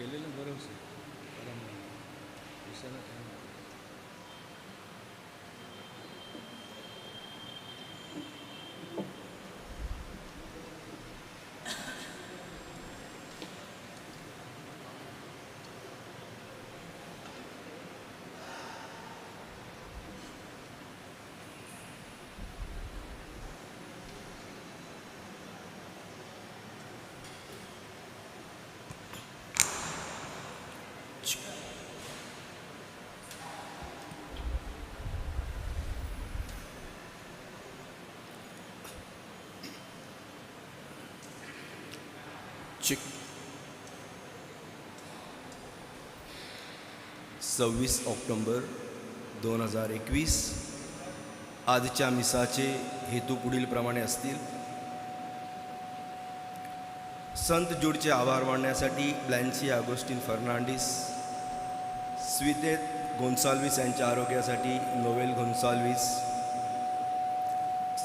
केलेलं बरोबर कारण विषयाला चिक 26 ऑक्टोबर 2021 आजच्या मिसाचे हेतू पुढील प्रमाणे असतील. संत जूडचे आभार मानण्यासाठी ब्लॅन्सी आगोस्टिन फर्नांडिस, स्वितेत गोन्साल्विस यांच्या आरोग्यासाठी नोवेल गोन्साल्विस,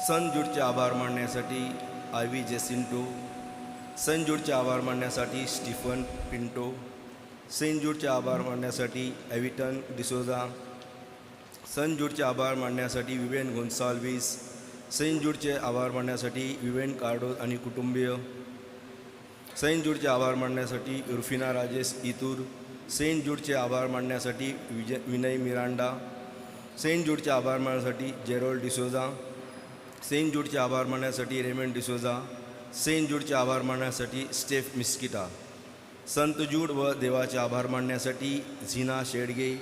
संत जूडचे आभार मानण्यासाठी आयव्ही जेसिंटो, सेंट जूडचे आभार मानण्यासाठी स्टीफन पिंटो, सेंट जूडचे आभार मानण्यासाठी एव्हिटन डिसोजा, सेंट जूडचे आभार मानण्यासाठी विवेन गोन्साल्विस, सेंट जूडचे आभार मानण्यासाठी विवेन कार्डो आणि कुटुंबीय, सेंट जूडचे आभार मानण्यासाठी रुफिना राजेश इतूर, सेंट जूडचे आभार मानण्यासाठी विनय मिरांडा, सेंट जूडचे आभार मानण्यासाठी जेरोल्ड डिसोजा, सेंट जूडचे आभार मानण्यासाठी रेमंड डिसोजा, सेंट जूडचे आभार मानण्यासाठी स्टेफ मिस्किटा, संत जूड व देवाचे आभार मानण्यासाठी झिना शेडगे,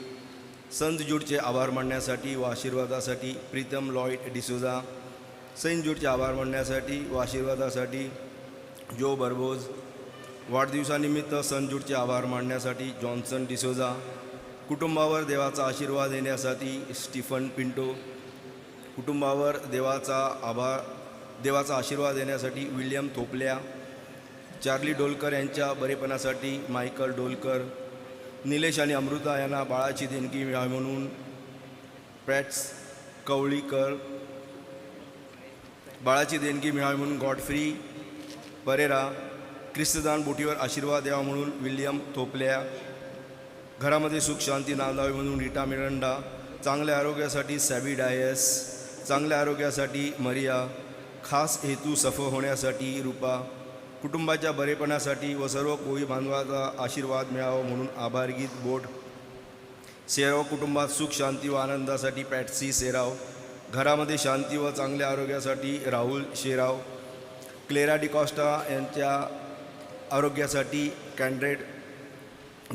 संत जूडचे आभार मानण्यासाठी व आशीर्वादासाठी प्रीतम लॉइड डिसोजा, सेंट जूडचे आभार मानण्यासाठी व आशीर्वादासाठी जो बर्बोज, वाढदिवसानिमित्त संत जूडचे आभार मानण्यासाठी जॉन्सन डिसोजा, कुटुंबावर देवाचा आशीर्वाद देण्यासाठी स्टीफन पिंटो, कुटुंबावर देवाचा आशीर्वाद देण्यासाठी विल्यम थोपल्या, चार्ली डोलकर यांच्या बरेपणासाठी मायकल डोलकर, निलेश आणि अमृता यांना बाळाची देणगी मिळावी म्हणून पॅट्स कवळीकर, बाळाची देणगी मिळावी म्हणून गॉडफ्री परेरा, ख्रिस्तदान बोटीवर आशीर्वाद द्यावा म्हणून विल्यम थोपल्या, घरामध्ये सुख शांती नांदावी म्हणून रीटा मिरंडा, चांगल्या आरोग्यासाठी सॅबी डायस, चांगल्या आरोग्यासाठी मरिया, खास हेतू सफल होण्यासाठी रूपा, कुटुंबाच्या बरेपणासाठी व सर्व कोळी बांधवाचा आशीर्वाद मिळावा म्हणून आभारगीत बोट, सेराव कुटुंबात सुख शांती व आनंदासाठी पॅट्सी सेराव, घरामध्ये शांती व चांगल्या आरोग्यासाठी राहुल शेराव, क्लेरा डिकॉस्टा यांच्या आरोग्यासाठी कॅन्ड्रेड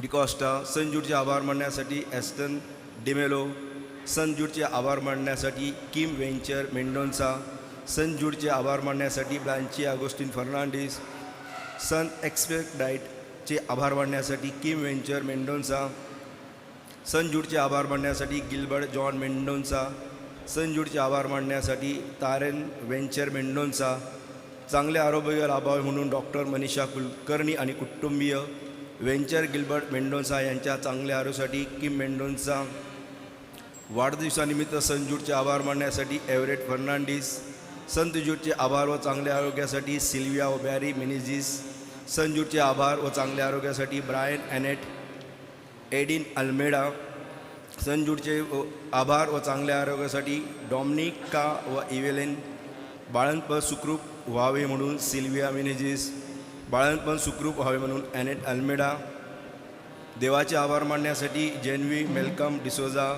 डिकॉस्टा, संत जूडचे आभार मानण्यासाठी ॲस्टन डिमेलो, संत जूडचे आभार मानण्यासाठी किम वेंचर मेंडोन्सा, संत जूडचे आभार मानण्यासाठी ब्लॅन्ची आगोस्टिन फर्नांडिस, संत एक्सपेक्ट डाईटचे आभार मानण्यासाठी किम वेंचर मेंडोन्सा, संत जूडचे आभार मानण्यासाठी गिल्बर्ट जॉन मेंडोन्सा, संत जूडचे आभार मानण्यासाठी तारेन वेंचर मेंडोन्सा, चांगले आरोग्य लाभावे म्हणून डॉक्टर मनीषा कुलकर्णी आणि कुटुंबीय, वेंचर गिल्बर्ट मेंडोन्सा यांच्या चांगल्या आरोग्यासाठी किम मेंडोन्सा, वाढदिवसानिमित्त संत जूडचे आभार मानण्यासाठी एव्हरेट फर्नांडिस, संत जूडचे आभार व चांगल्या आरोग्यासाठी सिल्विया व बॅरी मेनिझिस, संत जूडचे आभार व चांगल्या आरोग्यासाठी ब्रायन ॲनेट एडिन अल्मेडा, संत जूडचे आभार व चांगल्या आरोग्यासाठी डॉमिनिका व इवेलेन, बाळंतपण सुखरूप व्हावे म्हणून सिल्विया मेनेझिस, बाळंतपण सुखरूप व्हावे म्हणून ॲनेट अल्मेडा, देवाचे आभार मानण्यासाठी जेन्वी मेलकम डिसोजा,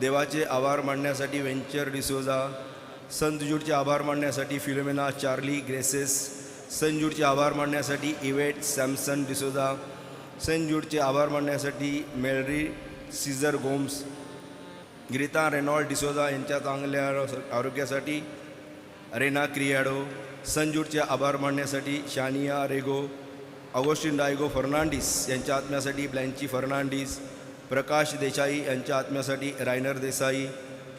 देवाचे आभार मानण्यासाठी वेंचर डिसोजा, संत जूडचे आभार मानण्यासाठी फिलोमेना चार्ली ग्रेसेस, संत जूडचे आभार मानण्यासाठी इवेट सॅमसन डिसोजा, संत जूडचे आभार मानण्यासाठी मेलरी Caesar Gomes, Greta Reynold D'Souza यांच्या चांगल्या आरोग्यासाठी रेना क्रियाडो, संत जूडचे आभार मानण्यासाठी शानिया रेगो, ऑगोस्टिन डायगो फर्नांडिस यांच्या आत्म्यासाठी ब्लॅन्ची फर्नांडिस, प्रकाश देसाई यांच्या आत्म्यासाठी रायनर देसाई,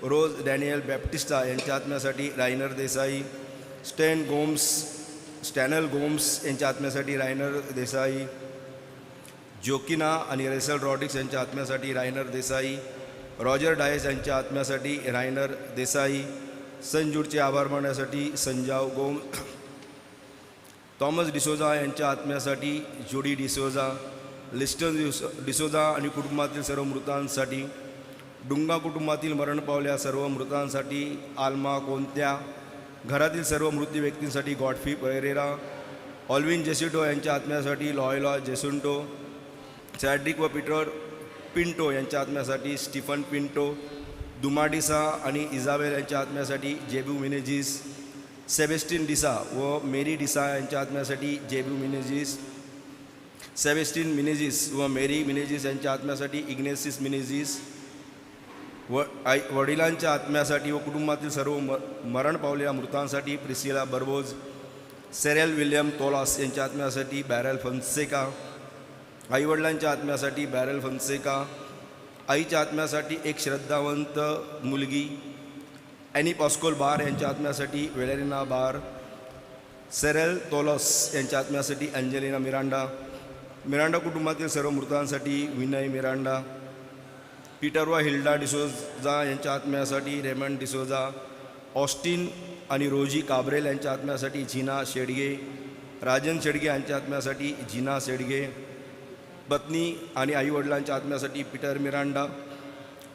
रोज डॅनियल बॅप्टिस्टा यांच्या आत्म्यासाठी रायनर देसाई, स्टॅनल गोम्स यांच्या आत्म्यासाठी रायनर देसाई, जोकिना आणि रेसल रॉड्रिक्स यांच्या आत्म्यासाठी रायनर देसाई, रॉजर डायस यांच्या आत्म्यासाठी रायनर देसाई, संत जूडचे आभार मानण्यासाठी संजाव गोम्स, थॉमस डिसोजा यांच्या आत्म्यासाठी जोडी डिसोजा, लिस्टन डिसोजा आणि कुटुंबातील सर्व मृतांसाठी, डुंगा कुटुंबातील मरण पावलेल्या सर्व मृतांसाठी, आल्मा कोणत्या घरातील सर्व मृत्यू व्यक्तींसाठी, गॉडफ्री पेरेरा, ऑल्विन जेसिटो यांच्या आत्म्यासाठी, लॉयला जेसुंटो, सॅड्रिक व पीटर पिंटो यांच्या आत्म्यासाठी, स्टीफन पिंटो, दुमाडिसा आणि इजाबेल यांच्या आत्म्यासाठी, जेबू मिनेजिस, सेबेस्टिन डिसा व मेरी डिसा यांच्या आत्म्यासाठी, जेबू मिनेजिस, सेबेस्टिन मिनेजिस व मेरी मिनेजिस यांच्या आत्म्यासाठी, इग्नेसिस मिनेजिस वडिलांच्या आत्म्यासाठी व कुटुंबातील सर्व मरण पावलेल्या मृतांसाठी, प्रिसिला बर्बोज, सेरेल विल्यम तोलास यांच्या आत्म्यासाठी, बॅरेल फन्सेका, आईवडिलांच्या आत्म्यासाठी, बॅरेल फन्सेका, आईच्या आत्म्यासाठी एक श्रद्धावंत मुलगी, ॲनी पॉस्कोल बार यांच्या आत्म्यासाठी, वेलेरिना बार, सेरेल तोलस यांच्या आत्म्यासाठी, अंजेलिना मिरांडा कुटुंबातील सर्व मृतांसाठी, विनय मिरांडा, पीटर व हिल्डा डिसोजा यांच्या आत्म्यासाठी, रेमंड डिसोजा, ऑस्टिन आणि रोजी काब्रेल यांच्या आत्म्यासाठी, झिना शेडगे, राजन शेडगे यांच्या आत्म्यासाठी, झिना शेडगे, पत्नी आणि आईवडिलांच्या आत्म्यासाठी, पीटर मिरांडा,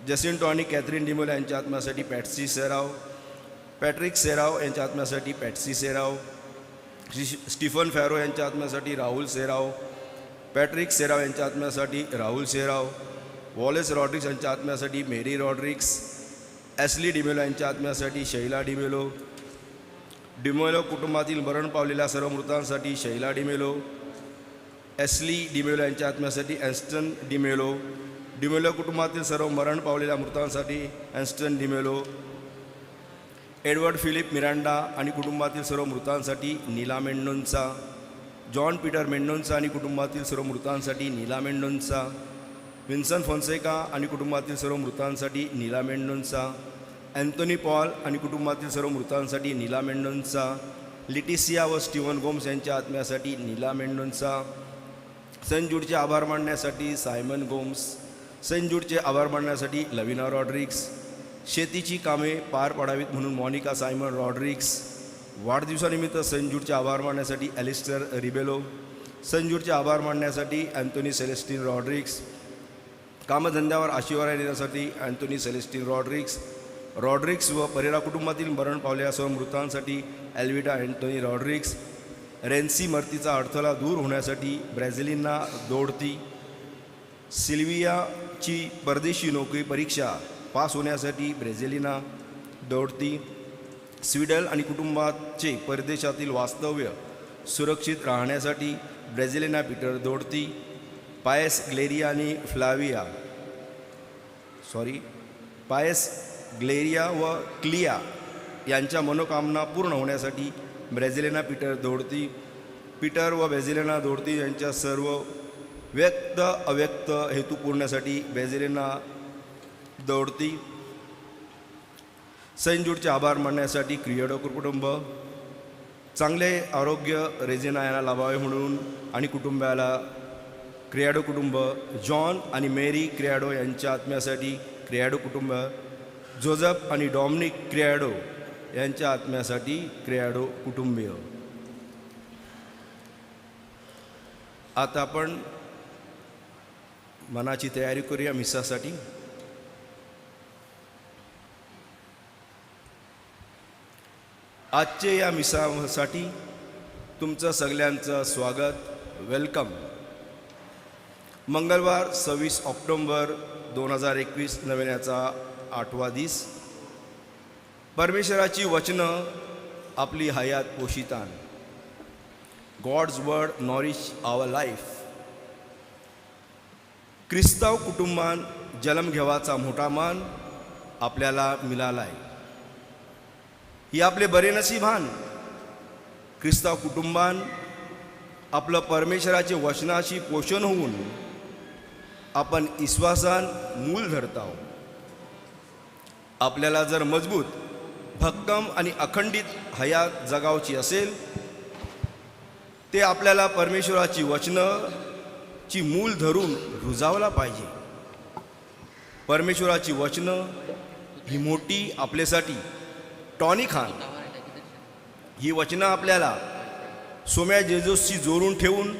जसिंटो आणि कॅथरीन डिमोला यांच्या आत्म्यासाठी, पॅट्सी सेराव, पॅट्रिक सेराव यांच्या आत्म्यासाठी, पॅट्सी सेराव, स्टीफन फॅरो यांच्या आत्म्यासाठी, राहुल सेराव, पॅट्रिक सेराव यांच्या आत्म्यासाठी, राहुल सेराव, वॉलेस रॉड्रिक्स यांच्या आत्म्यासाठी, मेरी रॉड्रिक्स, ॲस्ली डिमेलो यांच्या आत्म्यासाठी, शैला डिमेलो कुटुंबातील मरण पावलेल्या सर्व मृतांसाठी, शैला डिमेलो, ॲस्ली डिमेलो यांच्या आत्म्यासाठी, ॲन्स्टन डिमेलो कुटुंबातील सर्व मरण पावलेल्या मृतांसाठी, ॲन्स्टन डिमेलो, एडवर्ड फिलिप मिरांडा आणि कुटुंबातील सर्व मृतांसाठी, नीला मेंडोन्सा, जॉन पीटर मेंडोन्सा आणि कुटुंबातील सर्व मृतांसाठी, नीला मेंडोन्सा, विन्सन फोन्सेका आणि कुटुंबातील सर्व मृतांसाठी, नीला मेंडोन्सा, अँथोनी पॉल आणि कुटुंबातील सर्व मृतांसाठी, नीला मेंडोन्सा, लिटिसिया व स्टीवन गोम्स यांच्या आत्म्यासाठी, नीला मेंडोन्सा, सेंट जूडचे आभार मानण्यासाठी, सायमन गोम्स, सेंट जूडचे आभार मानण्यासाठी, लविना रॉड्रिक्स, शेतीची कामे पार पाडावीत म्हणून मॉनिका सायमन रॉड्रिक्स, वाढदिवसानिमित्त सेंट जूडचे आभार मानण्यासाठी, ॲलिस्टर रिबेलो, सेंट जूडचे आभार मानण्यासाठी, अँथोनी सेलेस्टिन रॉड्रिक्स, कामधंद्यावर आशीर्वाद देण्यासाठी, अँथोनी सेलेस्टिन रॉड्रिक्स व परेरा कुटुंबातील मरण पावलेल्या सर्व मृतांसाठी, एल्विडा अँथोनी रॉड्रिक्स, रेन्सी मर्तीचा अडथळा दूर होण्यासाठी, ब्राझिलिना दोडती, सिल्वियाची परदेशी नोकरी परीक्षा पास होण्यासाठी, ब्राझिलिना दोडती, स्वीडन आणि कुटुंबाचे परदेशातील वास्तव्य सुरक्षित राहण्यासाठी, ब्राझिलिना पीटर दोडती, पायस ग्लेरिया व क्लिया यांच्या मनोकामना पूर्ण होण्यासाठी, ब्राझिलिना पीटर दोडती, पीटर व ब्राझिलिना दोडती यांच्या सर्व व्यक्त अव्यक्त हेतू पूर्णसाठी, ब्राझिलिना दोडती, सेंट जूडचे आभार मानण्यासाठी, क्रिएडो कुटुंब, चांगले आरोग्य रेजिना यांना लाभावे म्हणून आणि कुटुंबाला, क्रियाडो कुटुंब, जॉन आणि मेरी क्रियाडो यांच्या आत्म्यासाठी, क्रियाडो कुटुंब, जोझफ आणि डॉमिनिक क्रियाडो यांच्या आत्म्यासाठी, क्रियाडो कुटुंबीय. आता आपण मनाची तयारी करूया मिसासाठी. आजचे या मिसासाठी तुमचं सगळ्यांचं स्वागत, वेलकम. मंगळवार 26 ऑक्टोंबर 2021 नव्याचा 8वा दिस. परमेश्वराची वचनं आपली हयात पोशितान. गॉड्स वर्ड नॉरिश आवर लाईफ. ख्रिस्ताव कुटुंबान जन्म घेवाचा मोठा मान आपल्याला मिळालाय. ही आपले बरे नशीबान. ख्रिस्ताव कुटुंबान आपलं परमेश्वराचे वचनाशी पोषण होऊन आपण विश्वासान मूल धरताव. आपल्याला जर मजबूत, भक्कम आणि अखंडित हयात जगावची असेल, ते आपल्याला परमेश्वराची वचनाची मूल धरून रुजावला पाहिजे. परमेश्वराची वचनं ही मोठी आपल्यासाठी टॉनिक खान. ही वचनं आपल्याला सोम्या जेजूसशी जोडून ठेवून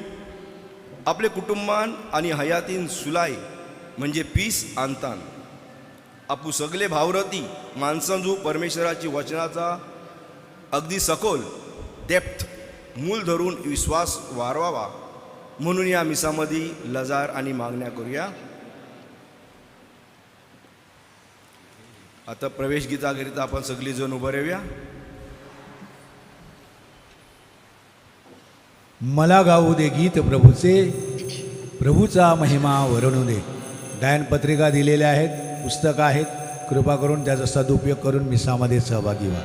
आपले कुटुंबान आणि हयातीन सुलाय म्हणजे पीस आणतान आपू सगळे भावरती माणसांजू परमेश्वराची वचनाचा अगदी सखोल डेप्थ मूल धरून विश्वास वाढवावा म्हणून या मिसामध्ये लजार आणि मागण्या करूया. आता प्रवेश गीताकरिता आपण सगळी जण उभं राहूया. मला गाऊ दे गीत प्रभूचे, प्रभूचा महिमा वर्णू दे. गायन पत्रिका दिलेल्या आहेत, पुस्तकं आहेत. कृपा करून त्याचा सदुपयोग करून मिसामध्ये सहभागी व्हा.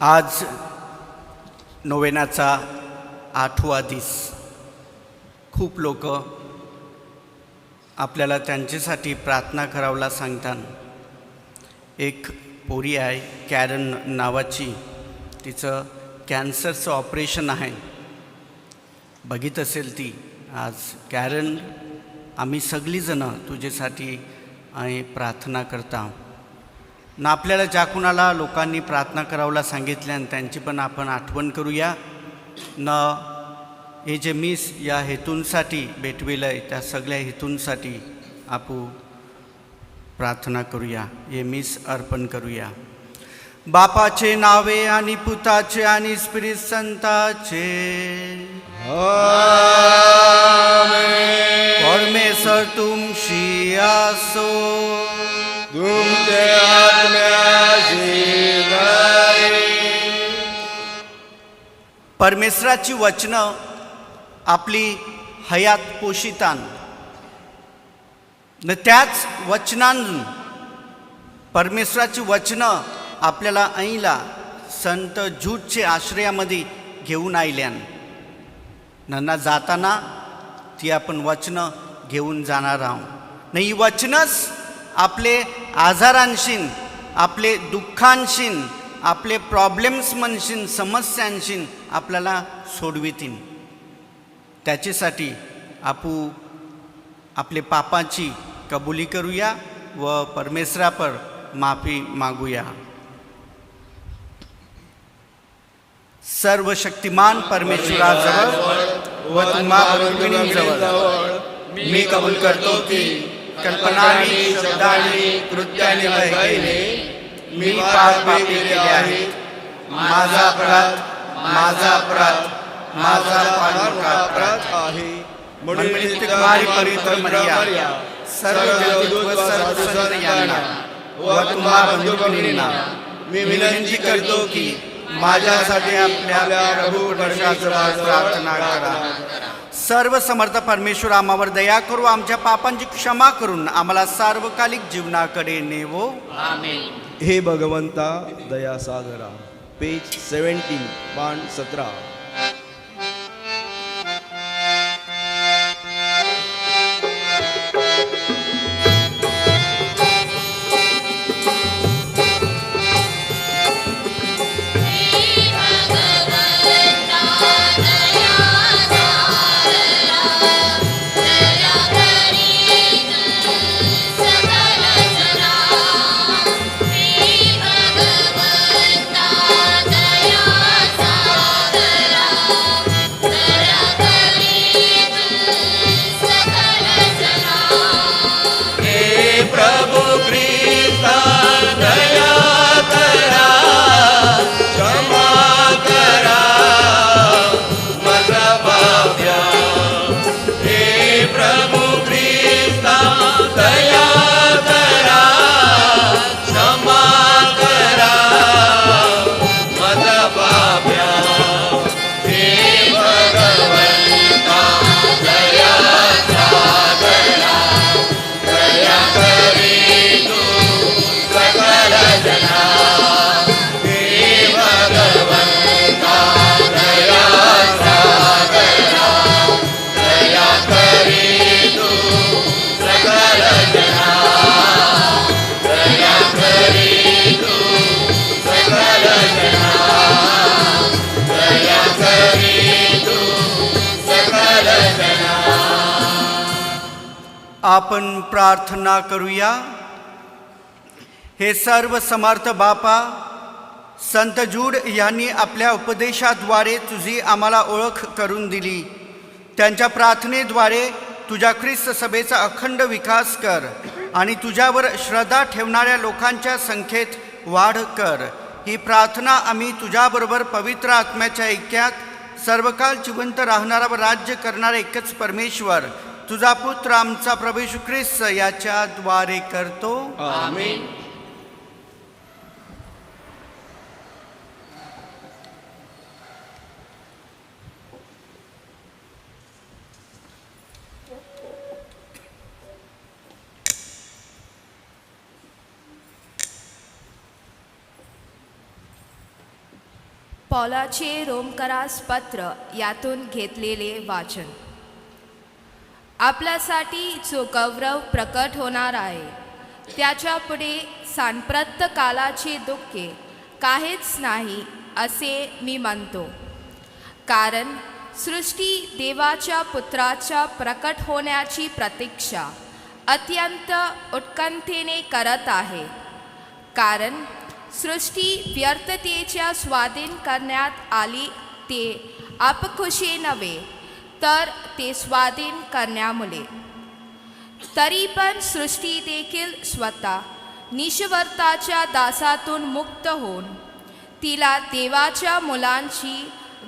आज नोवेनाचा 8वा दिवस. खूप लोक आपल्याला त्यांच्यासाठी प्रार्थना करावला सांगतात. एक पोरी आहे कॅरन नावाची, तिचं कॅन्सरचं ऑपरेशन आहे. बघित असेल ती. आज कॅरन, आम्ही सगळीजणं तुझ्यासाठी प्रार्थना करता ना. आपल्याला ज्या कुणाला लोकांनी प्रार्थना करावला सांगितल्या आणि त्यांची पण आपण आठवण करूया न. हे जे मिस या हेतूंसाठी भेटविलं आहे त्या सगळ्या हेतूंसाठी आपण प्रार्थना करूया. हे मिस अर्पण करूया. बापाचे नावे आणि पुताचे आणि स्पिरिट संताचे. परमेश्वर तुमशी असो. तुमचे आत्म्याशी जाई. परमेश्वराची वचनं आपली हयात पोषितान न त्याच वचनान परमेश्वराची वचनं आपल्याला ऐला संत जूटचे आश्रयामध्ये घेऊन आयल्यान. नन्ना जाताना ती आपण वचनं घेऊन जाणार आहोत. नाही ही वचनच आपले आजारांशीन, आपले दुःखांशीन, आपले प्रॉब्लेम्स म्हणशीन, समस्यांशीन आपल्याला सोडवितीन. त्याच्यासाठी आपण आपले पापाची कबुली करूया व परमेश्वरापर माफी मागूया. सर्वशक्तिमान परमेश्वराजवळ व तुम्हा बंधुजवळ मी कबूल करतो की कल्पनाने, शब्दाने, कृत्याने व कैने मी पापी केले आहे. माझा अपराध, माझा अपराध, माझा अपराध आहे. म्हणून मी तुम्हारी पवित्र मर्या सर्व देवदूत व सर्व संत यांना व तुम्हा बंधू भगिनींना मी विनंती करतो की माझ्यासाठी आपल्या प्रभू गणेशाजवळ प्रार्थना करा. सर्व समर्थ परमेश्वर आम्हावर दया करू, आमच्या पापांची क्षमा करून आम्हाला सार्वकालिक जीवनाकडे नेवो. हे भगवंता दया सागरा. पेज 17 पान 17. आपण प्रार्थना करूया. हे सर्व समर्थ बापा, संत जूड यांनी आपल्या उपदेशाद्वारे तुझी आम्हाला ओळख करून दिली. त्यांच्या प्रार्थनेद्वारे तुझ्या ख्रिस्त सभेचा अखंड विकास कर आणि तुझ्यावर श्रद्धा ठेवणाऱ्या लोकांच्या संख्येत वाढ कर. ही प्रार्थना आम्ही तुझ्याबरोबर पवित्र आत्म्याच्या ऐक्यात सर्वकाळ जिवंत राहणारा व राज्य करणारा एकच परमेश्वर तुझा पुत्र आमचा प्रभू येशू ख्रिस्त याच्याद्वारे करतो. आमेन. पौलाचे रोमकरास पत्र यातून घेतलेले वाचन. आपल्यासाठी जो गौरव प्रकट होणार आहे त्याच्या पुढे सांप्रत कालाची दुःखे काहीच नाही असे मी म्हणतो. कारण सृष्टी देवाच्या पुत्राच्या प्रकट होण्याची प्रतीक्षा अत्यंत उत्कंठेने करत आहे. कारण सृष्टी व्यर्थतेच्या स्वाधीन करण्यात आली ते अपखुशी नव्हे तर ते स्वाधीन करण्यामुळे. तरी पण सृष्टी देखील स्वतः निष्वर्ताच्या दासातून मुक्त होऊन तिला देवाच्या मुलांची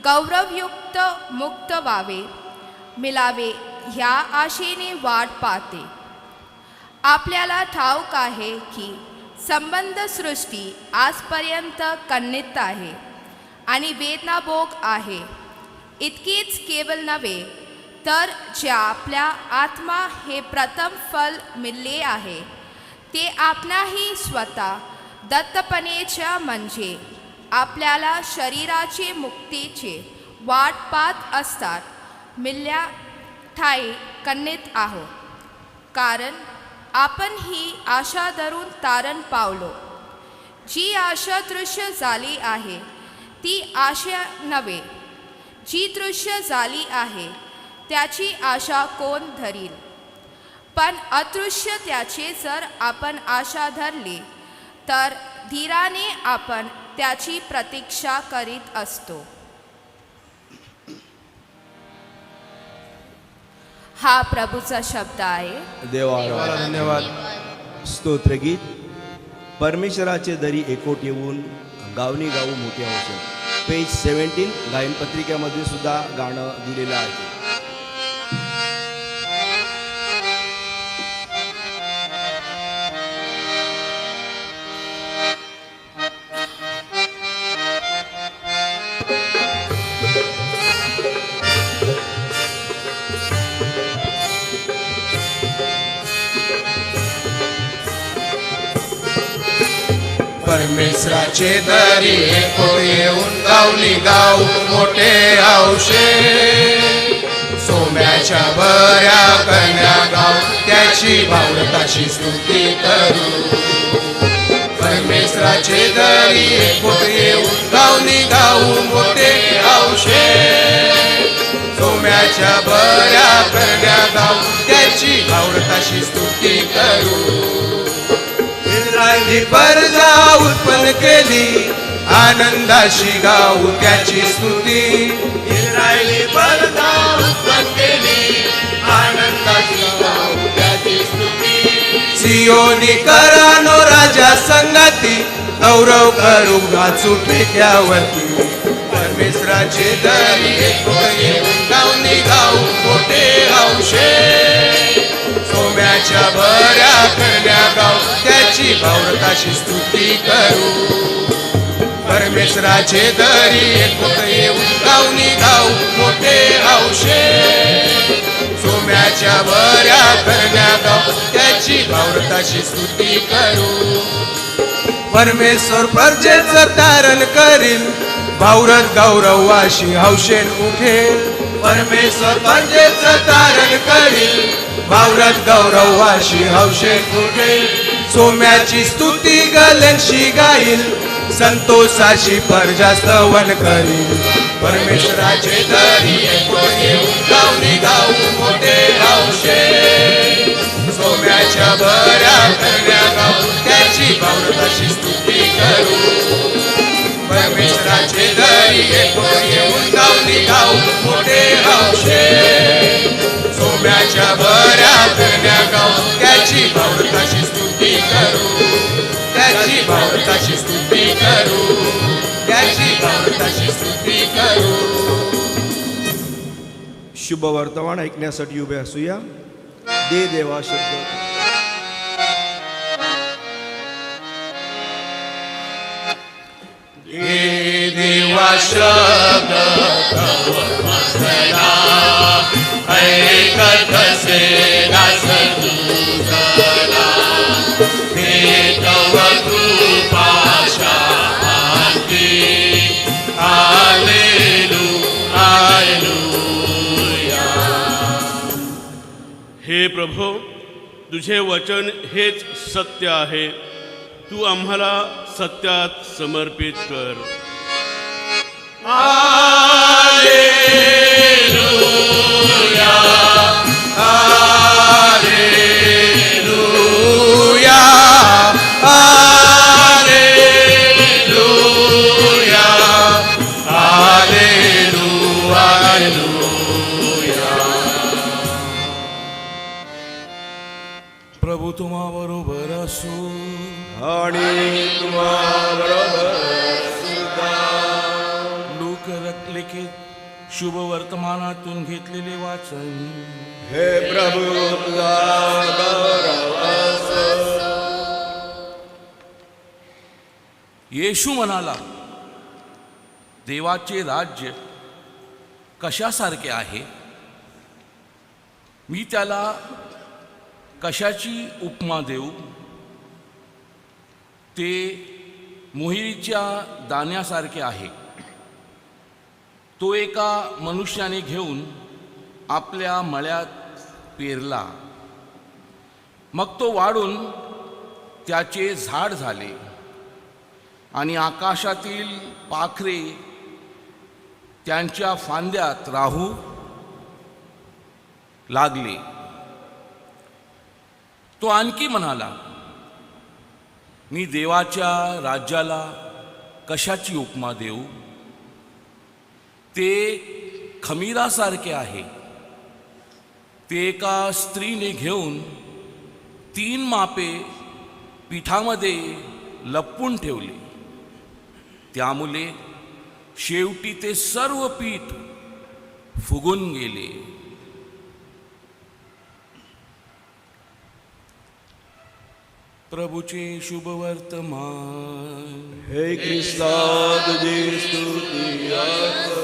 गौरवयुक्त मुक्त व्हावे मिळावे ह्या आशेने वाट पाहते. आपल्याला ठाऊक आहे की संबंध सृष्टी आजपर्यंत कण्णित आहे आणि वेदनाभोग आहे. इतकेच केवळ नव्हे तर ज्या आपल्या आत्मा हे प्रथम फल मिळले आहे ते आपणाही स्वतः दत्तपणेच्या म्हणजे आपल्याला शरीराचे मुक्तीचे वाट पाहत असतात मिळल्या ठाई कण्णित आहो. कारण आपण ही आशा धरून तारण पावलो. जी आशा दृश्य झाली आहे ती आशा नव्हे. जी दृश्य झाली आहे त्याची आशा कोण धरील. पण अदृश्य त्याचे जर आपण आशा धरली तर धीराने आपण त्याची प्रतीक्षा करीत असतो. हा प्रभूचा शब्द आहे. देवाला धन्यवाद. स्तोत्रगीत. परमेश्वराचे दरी एकोट येऊन गावनी गाऊ मोठे होते. पेज 17 गायन पत्रिकेमध्ये सुद्धा गाणं दिलेलं आहे. परमेश्वराचे दरी एकटे येऊन गावली गाऊ मोठे हौशे सोम्याच्या बऱ्या कन्या गाव त्याची भावताची स्तुती करू परमेश्वराचे दरी एकटे येऊन गावली गाऊ मोठे हौशे सोम्याच्या बऱ्या कन्या गाव त्याची भावताची स्तुती करू इस्रायली परजा उत्पन्न केली आनंदाशी गाऊ त्याची स्तुती इस्रायली परजा उत्पन्न केली आनंदाशी गाऊ त्याची स्तुती सियोनी करानो राजा संगती गौरव करू गाचू टेक्यावरती परमेश्वराचे दरी एकटे गावनी गाऊ मोठे हौशे सोम्याच्या बऱ्या कन्या गाव त्याची भावताची स्तुती करू परमेश्वराचे दरी एकटे येऊन गावनी गाऊ मोठे हौशे सोम्याच्या बऱ्या कन्या गाव त्याची भावताची स्तुती करू परमेश्वर प्रजेचं तारण करील भावरत गौरवाशी हौशेन उठेल परमेश्वर प्रजेचं तारण करील भावरत गौरवाशी हौशेन उठेल सोम्याची स्तुती गलेंशी गाईल संतोषाशी प्रजा स्तवन करील परमेश्वराचे दरी एकटे येऊन गावनी गाऊ मोठे हौशे सोम्याच्या बऱ्या कन्या गाऊ त्याची भावताची स्तुती करू परमेश्वराचे दरी एकटे येऊन गावनी गाऊ मोठे हौशे सोम्याच्या बऱ्या कन्या गाऊ त्याची भावताची स्तुती करू त्याची भावताची स्तुती करू त्याची भावताची स्तुती करू शुभ वर्तमान ऐकण्यासाठी उभे असूया दे देवा शब्द हे देवा शब्द तव मस्तला ऐकत सेना सदुजला हे तव कृपा शांती हालेलू हालेलुया हे प्रभो तुझे वचन हेच सत्य आहे तू आम्हाला सत्यात समर्पित कर हालेलुया हालेलुया हालेलुया हालेलुया हालेलुया प्रभू तुम्हा बरोबर असो आणि तुम्हाबरोबर लोकलिखित शुभ वर्तमानातून घेतलेले वाचन हे प्रभू तुझा गौरव असो. येशू म्हणाला देवाचे राज्य कशासारखे आहे मी त्याला कशाची उपमा देऊ ते मोहरीच्या दाण्यासारखे आहे तो एका मनुष्याने घेऊन आपल्या मळ्यात पेरला मग तो वाढून त्याचे झाड झाले आणि आकाशातील पाखरे त्यांच्या फांद्यात राहू लागले. तो आणखी म्हणाला मी देवाच्या राज्याला कशाची उपमा देऊ ते खमीरासारखे आहे ते एका स्त्रीने घेऊन 3 मापे पिठामध्ये लपवून ठेवले त्यामुळे शेवटी ते सर्व पीठ फुगून गेले. प्रभूचे शुभ वर्तमान. हे ख्रिस्ता तुझी स्तुती असो.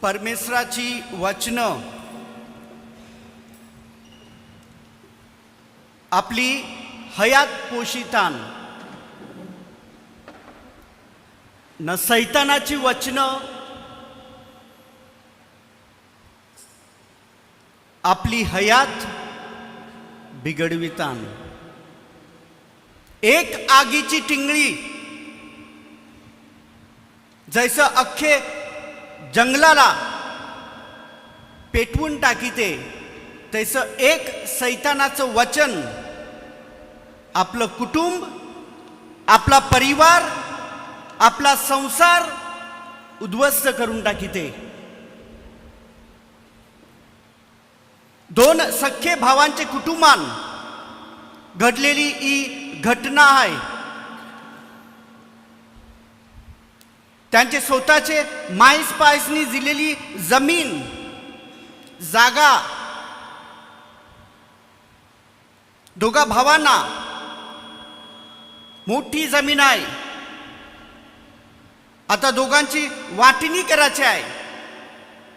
परमेश्वराची वचनं आपली हयात पोशितान न सैतानाची वचनं आपली हयात बिघडवितान. एक आगीची टिंगळी जैसं अख्खे जंगलाला पेटवून टाकीते, तैसं एक सैतानाचं वचन आपलं कुटुंब, आपला परिवार, आपला संसार उद्ध्वस्त करून टाकीते. दोन सख्खे भावांचे कुटुंबान घडलेली ही घटना आहे. त्यांचे स्वतःचे माईस पायसनी दिलेली जमीन जागा दोघा भावांना मोठी जमीन आहे. आता दोघांची वाटणी करायची आहे.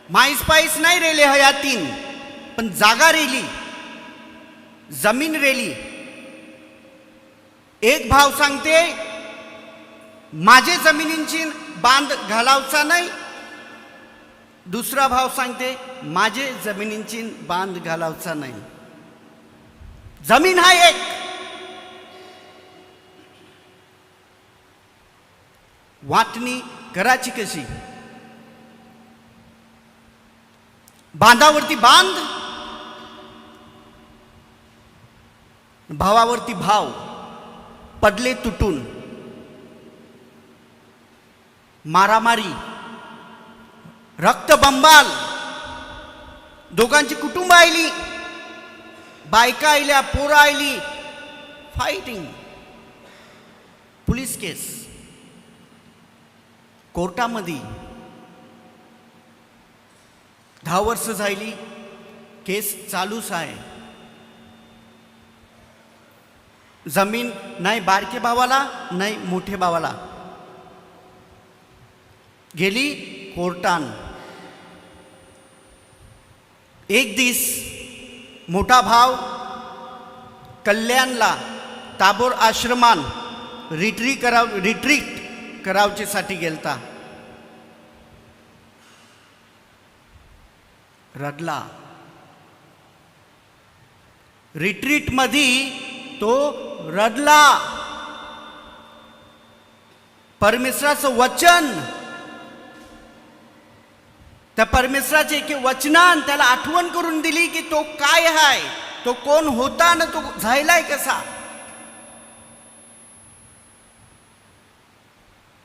माईस पायस नाही रेले हयातीन, पण जागा रेली, जमीन रेली. एक भाव सांगते माझे जमिनींची बांध घालावचा नाही, दुसरा भाव सांगते माझे जमिनींची बांध घालावचा नाही. जमीन हा एक. वाटणी करायची कशी? बांधावरती बांध, भावावरती भाव पडले तुटून. मारामारी, रक्तबंबाल, दोघांची कुटुंब आयली, बायका आयल्या, पोरं आयली, फायटिंग, पोलीस केस, कोर्टामध्ये 10 वर्ष झाली, केस चालूच आहे. जमीन नाही बारके भावाला नाही मोठे भावाला. गेली कोर्टान. एक दिस मोठा भाव कल्याणला ताबोर आश्रमान रिट्रीट करावचेसाठी गेलता. रडला. रिट्रीट मध्ये तो रडला. परमेश्वराचं वचन, त्या परमेश्वराचे एक वचनान त्याला आठवण करून दिली की तो काय आहे, तो कोण होता ना तो झालाय कसा.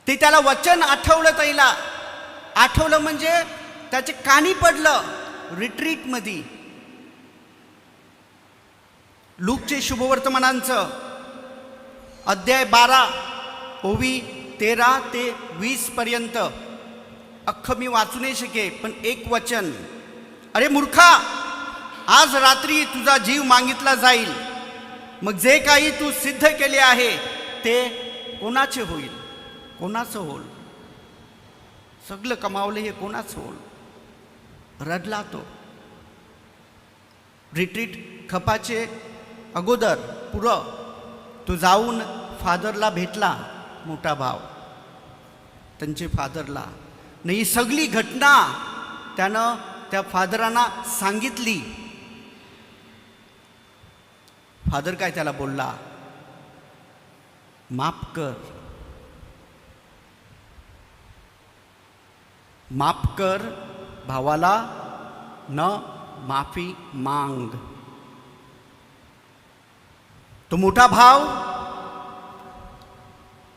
ते त्याला वचन आठवलं. त्याला आठवलं म्हणजे त्याचे कानी पडलं. रिट्रीट मध्ये लूकचे शुभवर्तमानांचं अध्याय 12 ओवी 13 ते 20 पर्यंत अख्खं मी वाचू नाही शके, पण एक वचन. अरे मूर्खा, आज रात्री तुझा जीव मागितला जाईल, मग जे काही तू सिद्ध केले आहे ते कोणाचे होईल? कोणाचं होईल? सगळं कमावलं हे कोणाचं होईल? रडला तो. रिट्रीट खपाचे अगोदर पुरं तो जाऊन फादरला भेटला. मोठा भाव त्यांचे फादरला. नाही ही सगळी घटना त्यानं त्या फादरांना सांगितली. फादर काय त्याला बोलला? माफ कर, माफ कर भावाला, न माफी मांग. तो मोठा भाव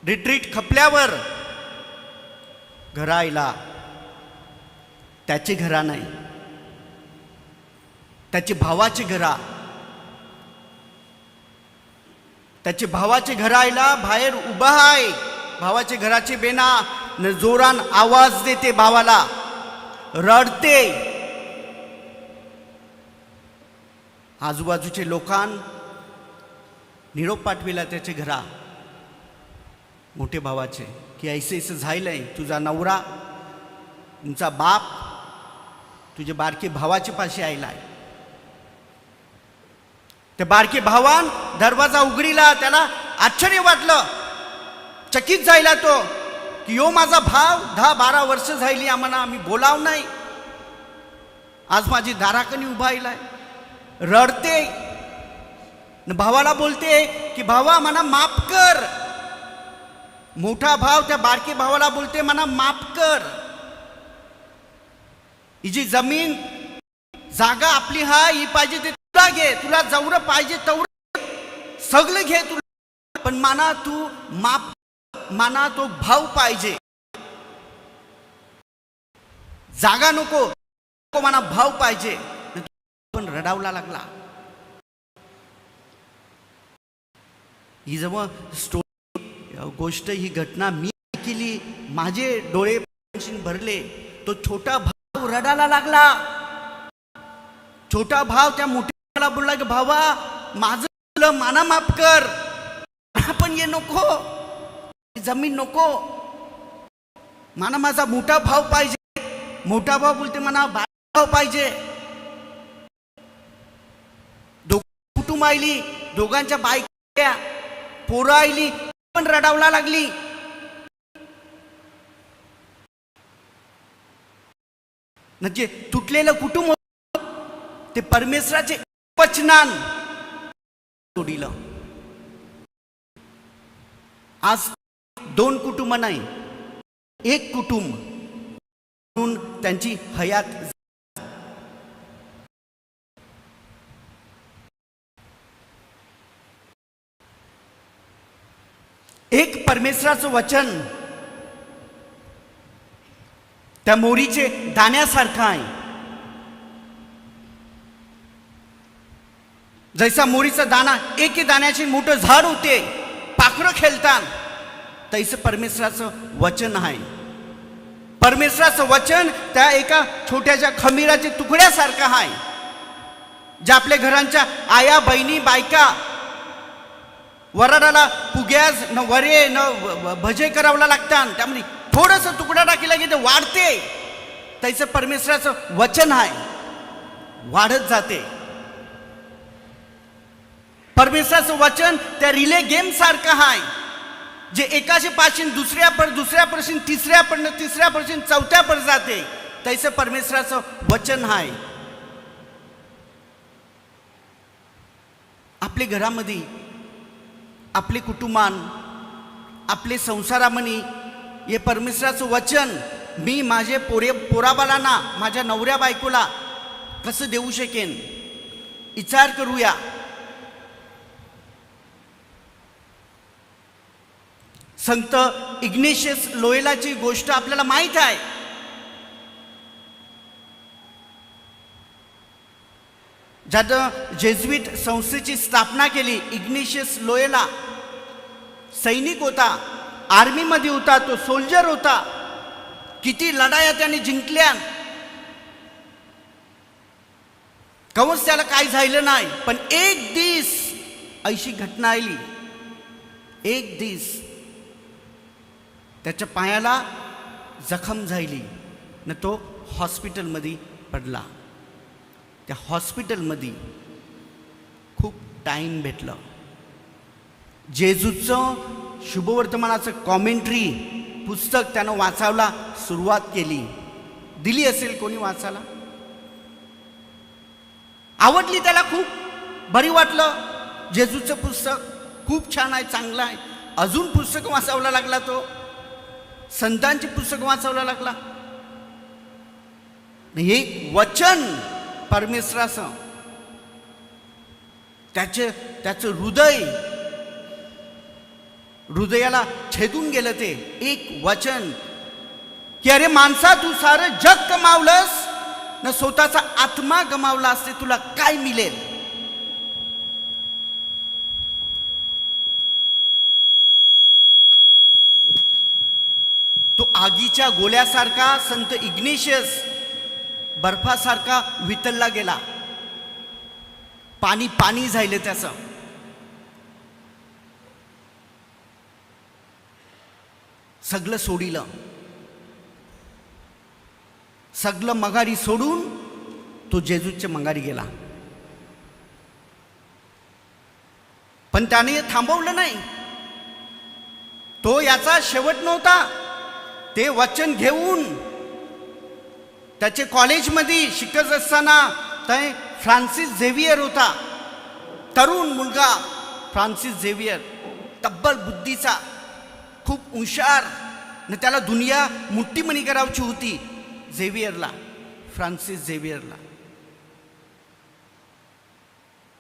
रिट्रीट खपल्यावर घरा आयला. त्याचे घरा नाही, त्याचे भावाचे घरा. त्याचे भावाचे घरा आयला. बाहेर उभा आहे. भावाचे घराचे बेना न जोरान आवाज देते भावाला, रडते. आजूबाजूचे लोकां निरोप पाठविला त्याच्या घरा मोठे भावाचे की ऐसे झालंय, तुझा नवरा, तुमचा बाप तुझ्या बारके भावाचे पाशी आयलाय. त्या बारके भावान दरवाजा उघडीला. त्याला आश्चर्य वाटलं, चकित जायला तो की यो माझा भाव 10-12 वर्ष झाली आम्हाला आम्ही बोलाव नाही, आज माझी दाराकनी उभा आयलाय. रडते न भावाला बोलते की भावा मला माफ कर. मोठा भाव त्या बारके भावाला बोलते मला माफ कर. ही जी जमीन जागा आपली हा ही पाहिजे ते तुला घे, तुला जेवढं पाहिजे तेवढं सगळं घे तुला, पण माना तू माफ, माना तो भाव पाहिजे. जागा नको, मला भाव पाहिजे. पण रडावला लागला. ही जेव्हा गोष्ट ही घटना मी केली, माझे डोळे भरले. तो छोटा भाव रडायला लागला. छोटा भाव त्या मोठ्याला बोलला की भावा माझं तुला माना माफ कर, पण ये नको, जमीन नको, माना माझा मोठा भाव पाहिजे. मोठा भाव बोलते मला भाव पाहिजे. कुटुंब आईली, दोघांच्या बायका पोरं आईली, पण रडावला लागली. म्हणजे तुटलेलं कुटुंब ते परमेश्वराचे वचनान जोडिलं. आज 2 कुटुंब नाही, 1 कुटुंब म्हणून त्यांची हयात. एक परमेश्वराचं वचन त्या मोरीचे दाण्यासारखं आहे. जैसा मोरीचा दाना एक दाण्याचे मोठं झाड होते, पाखरं खेळतात, तैसे परमेश्वराचं वचन आहे. परमेश्वराचं वचन त्या एका छोट्याच्या खमीराच्या तुकड्यासारखं आहे. ज्या आपल्या घरांच्या आया बहिणी बायका वराडाला पुग्यास न वरे न भजे करावला लागतात, त्यामुळे थोडंसं तुकडा टाकीला की ते वाढते. तैसे परमेश्वराचं वचन आहे, वाढत जाते. परमेश्वराचं वचन त्या रिले गेम सारखं आहे, जे एकाशे पासून दुसऱ्यापासून तिसऱ्यापासून चौथ्यापर्यंत जाते. तैसे परमेश्वराचं वचन आहे. आपल्या घरामध्ये, आपले कुटुंबान, आपले संसारामध्ये हे परमेश्वराचं वचन मी माझे पोराबालांना, माझ्या नवऱ्या बायकोला कसं देऊ शकेन, विचार करूया. संत इग्नेशियस लोयलाची गोष्ट आपल्याला माहीत आहे. ज्यानं जेजुईट संस्थेची स्थापना केली. इग्नेशियस लोयला सैनिक होता, आर्मीमध्ये होता, तो सोल्जर होता. किती लढाया त्याने जिंकल्या, कवच त्याला काही झालं नाही. पण एक दिस अशी घटना आली, एक दिस त्याच्या पायाला जखम झाली न तो हॉस्पिटलमध्ये पडला. त्या हॉस्पिटलमध्ये खूप टाईम भेटलं. जेजूचं शुभवर्तमानाचं कॉमेंट्री पुस्तक त्यानं वाचायला सुरुवात केली. दिली असेल कोणी वाचायला, आवडली त्याला, खूप बरी वाटलं. जेजूचं पुस्तक खूप छान आहे, चांगलं आहे. अजून पुस्तक वाचावला लागला, तो संतांची पुस्तक वाचावला लागला. हे वचन परमेश्वराचं त्याचं हृदयाला छेदून गेलं. ते एक वचन की अरे माणसा, तू सारं जग कमावलंस न स्वतःचा आत्मा गमावला असते, तुला काय मिळेल? तो आगीच्या गोळ्यासारखा संत इग्नेशियस बर्फासारखा वितळला गेला. पाणी झालं त्याचं. सगळं सोडिलं, सगळं मघारी सोडून तो जेजूसच्या मंगारी गेला. पण त्याने हे थांबवलं नाही. तो याचा शेवट नव्हता. ते वचन घेऊन त्याचे कॉलेजमध्ये शिकत असताना ते फ्रान्सिस झेवियर होता, तरुण मुलगा फ्रान्सिस झेवियर, तब्बल बुद्धीचा, खूप हुशार, न त्याला दुनिया मुठ्ठीमणी करावची होती. झेवियरला, फ्रान्सिस झेवियरला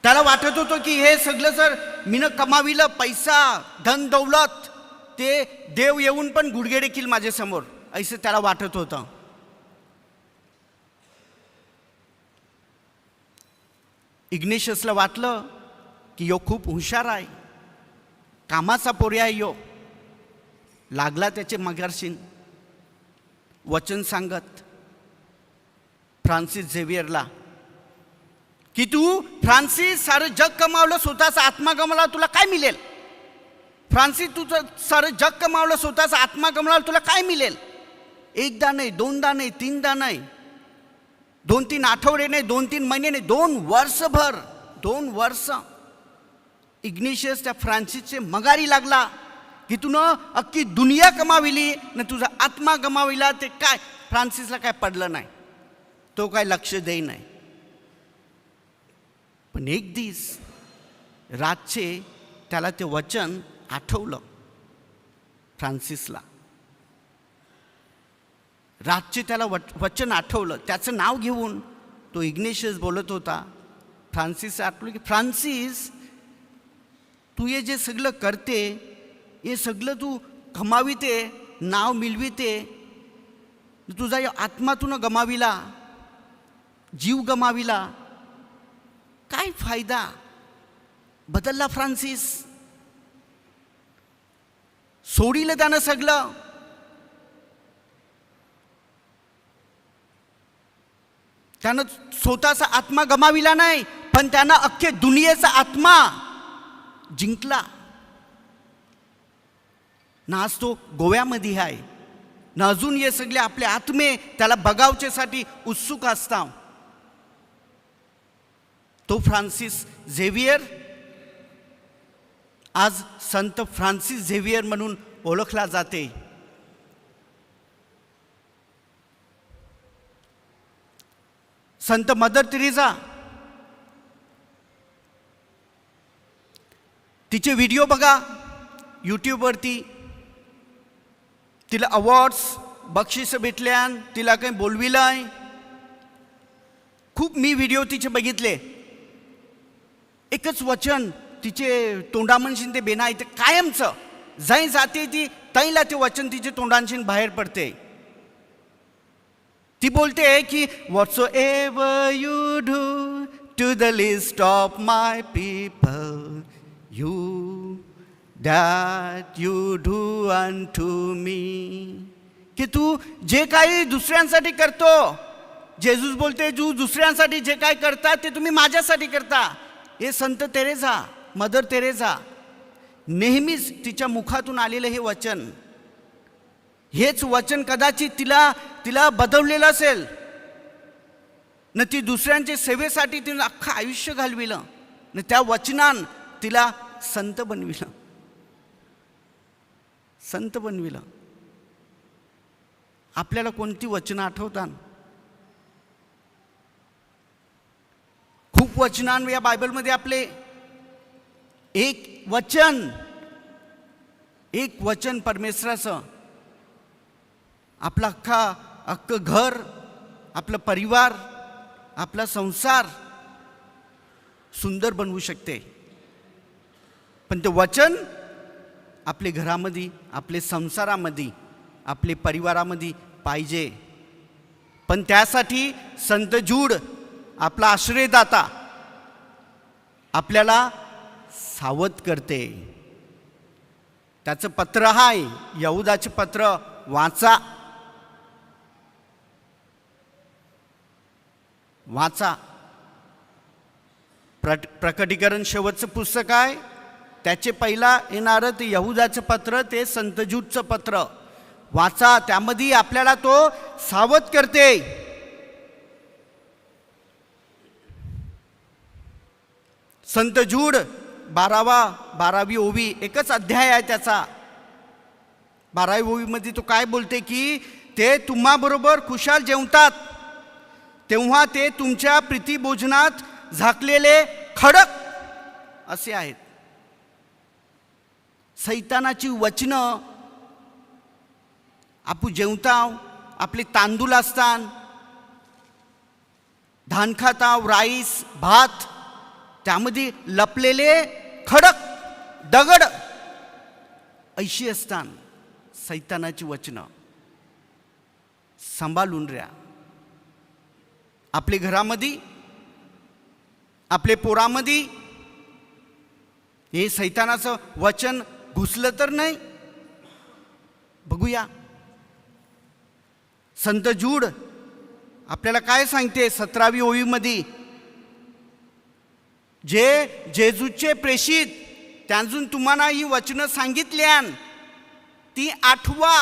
त्याला वाटत होतं की हे सगळं जर मीनं कमाविलं, पैसा धन दौलत, ते देव येऊन पण गुडघे देखील माझ्यासमोर, असं त्याला वाटत होतं. इग्नेशियसला वाटलं की यो खूप हुशार आहे, कामाचा पोरी आहे यो. लागला त्याचे मगारशीन वचन सांगत फ्रान्सिस झेवियरला की तू फ्रान्सिस सारं जग कमावलं, स्वतःचा आत्मा गमावला, तुला काय मिळेल? फ्रान्सिस तू सारं जग कमावलं, स्वतःचा आत्मा गमावला, तुला काय मिळेल? एकदा नाही, दोनदा नाही, तीनदा नाही, 2-3 आठवडे नाही, 2-3 महिने नाही, 2 वर्षभर, 2 वर्ष इग्नेशियस त्या फ्रान्सिसचे मगारी लागला की तू अख्खी दुनिया कमाविली न तुझा आत्मा गमाविला. ते काय फ्रान्सिसला काय पडलं नाही, तो काय लक्ष देई नाही. पण एक दिवस रातचे त्याला ते वचन आठवलं. फ्रान्सिसला रातचे त्याला वचन आठवलं. त्याचं नाव घेऊन तो इग्नेशियस बोलत होता. फ्रान्सिस आठवलं की फ्रान्सिस, तू हे जे सगळं करते, हे सगळं तू कमाविते, नाव मिळविते, तुझा आत्मा तू गमाविला, जीव गमाविला, काय फायदा? बदलला फ्रान्सिस, सोडिलं त्यानं सगळं. त्यानं स्वतःचा आत्मा गमाविला नाही, पण त्यानं अख्खे दुनियेचा आत्मा जिंकला. ना आज तो गोव्यामध्ये आहे, ना अजून हे सगळे आपले आत्मे त्याला बघावच्यासाठी उत्सुक असतात. तो फ्रान्सिस झेवियर आज संत फ्रान्सिस झेवियर म्हणून ओळखला जाते. संत मदर तेरेसा, तिचे व्हिडिओ बघा यूट्यूबवरती. तिला अवॉर्ड्स बक्षिसं भेटल्यान, तिला काही बोलविलंय. खूप मी व्हिडिओ तिचे बघितले. एकच वचन तिचे तोंडामनशीन ते बेना ते कायमचं जाई जाते ती तैला ते वचन तिचे तोंडांशीन बाहेर पडते. ती बोलते की whatsoever you do to the least of my people you that you do unto me. की तू जे काही दुसऱ्यांसाठी करतो, जेजूस बोलते तू दुसऱ्यांसाठी जे काही करता ते तुम्ही माझ्यासाठी करता. हे संत तेरेसा, मदर तेरेसा, नेहमीच तिच्या मुखातून आलेलं हे वचन, हेच वचन कदाचित तिला बदललेलं असेल न. ती दुसऱ्यांच्या सेवेसाठी तिने अख्खं आयुष्य घालविलं न, त्या वचनान तिला संत बनविलं, संत बनविलं. आपल्याला कोणती वचनं आठवतात? खूप वचनान या बायबलमध्ये आपले एक वचन परमेश्वराचं आपलं अख्खं घर, आपलं परिवार, आपला संसार सुंदर बनवू शकते. पण ते वचन आपले घरामध्ये, आपले संसारामध्ये, आपले परिवारामध्ये पाहिजे. पण त्यासाठी संत जूड, आपला आश्रयदाता, आपल्याला सावध करते. त्याचं पत्र आहे, यहुदाचे पत्र वाचा, वाचा. प्रकटीकरण शेवटचं पुस्तक आहे, त्याचे पहिला येणारं ते यहुदाचं पत्र, ते संत जूडचं पत्र वाचा. त्यामध्ये आपल्याला तो सावध करते. संत जूड 12वी ओवी एकच अध्याय आहे त्याचा. 12वी ओवीमध्ये तो काय बोलते की ते तुम्हाबरोबर खुशाल जेवतात तेव्हा ते तुमच्या प्रीतिभोजनात झाकलेले खडक असे आहेत. सैतानाची वचनं आपण जेवताव, आपले तांदूळ असतात, धान खाताव, राईस भात, त्यामध्ये लपलेले खडक दगड ऐशी असतात. सैतानाची वचनं सांभाळून राहा. आपल्या घरामध्ये, आपले पोरामध्ये हे सैतानाचं वचन घुसलं तर नाही. बघूया संत जूड आपल्याला काय सांगते 17वी ओळीमध्ये. जे जेजूचे प्रेषित त्यांजून तुम्हाला ही वचनं सांगितल्यान ती आठवा.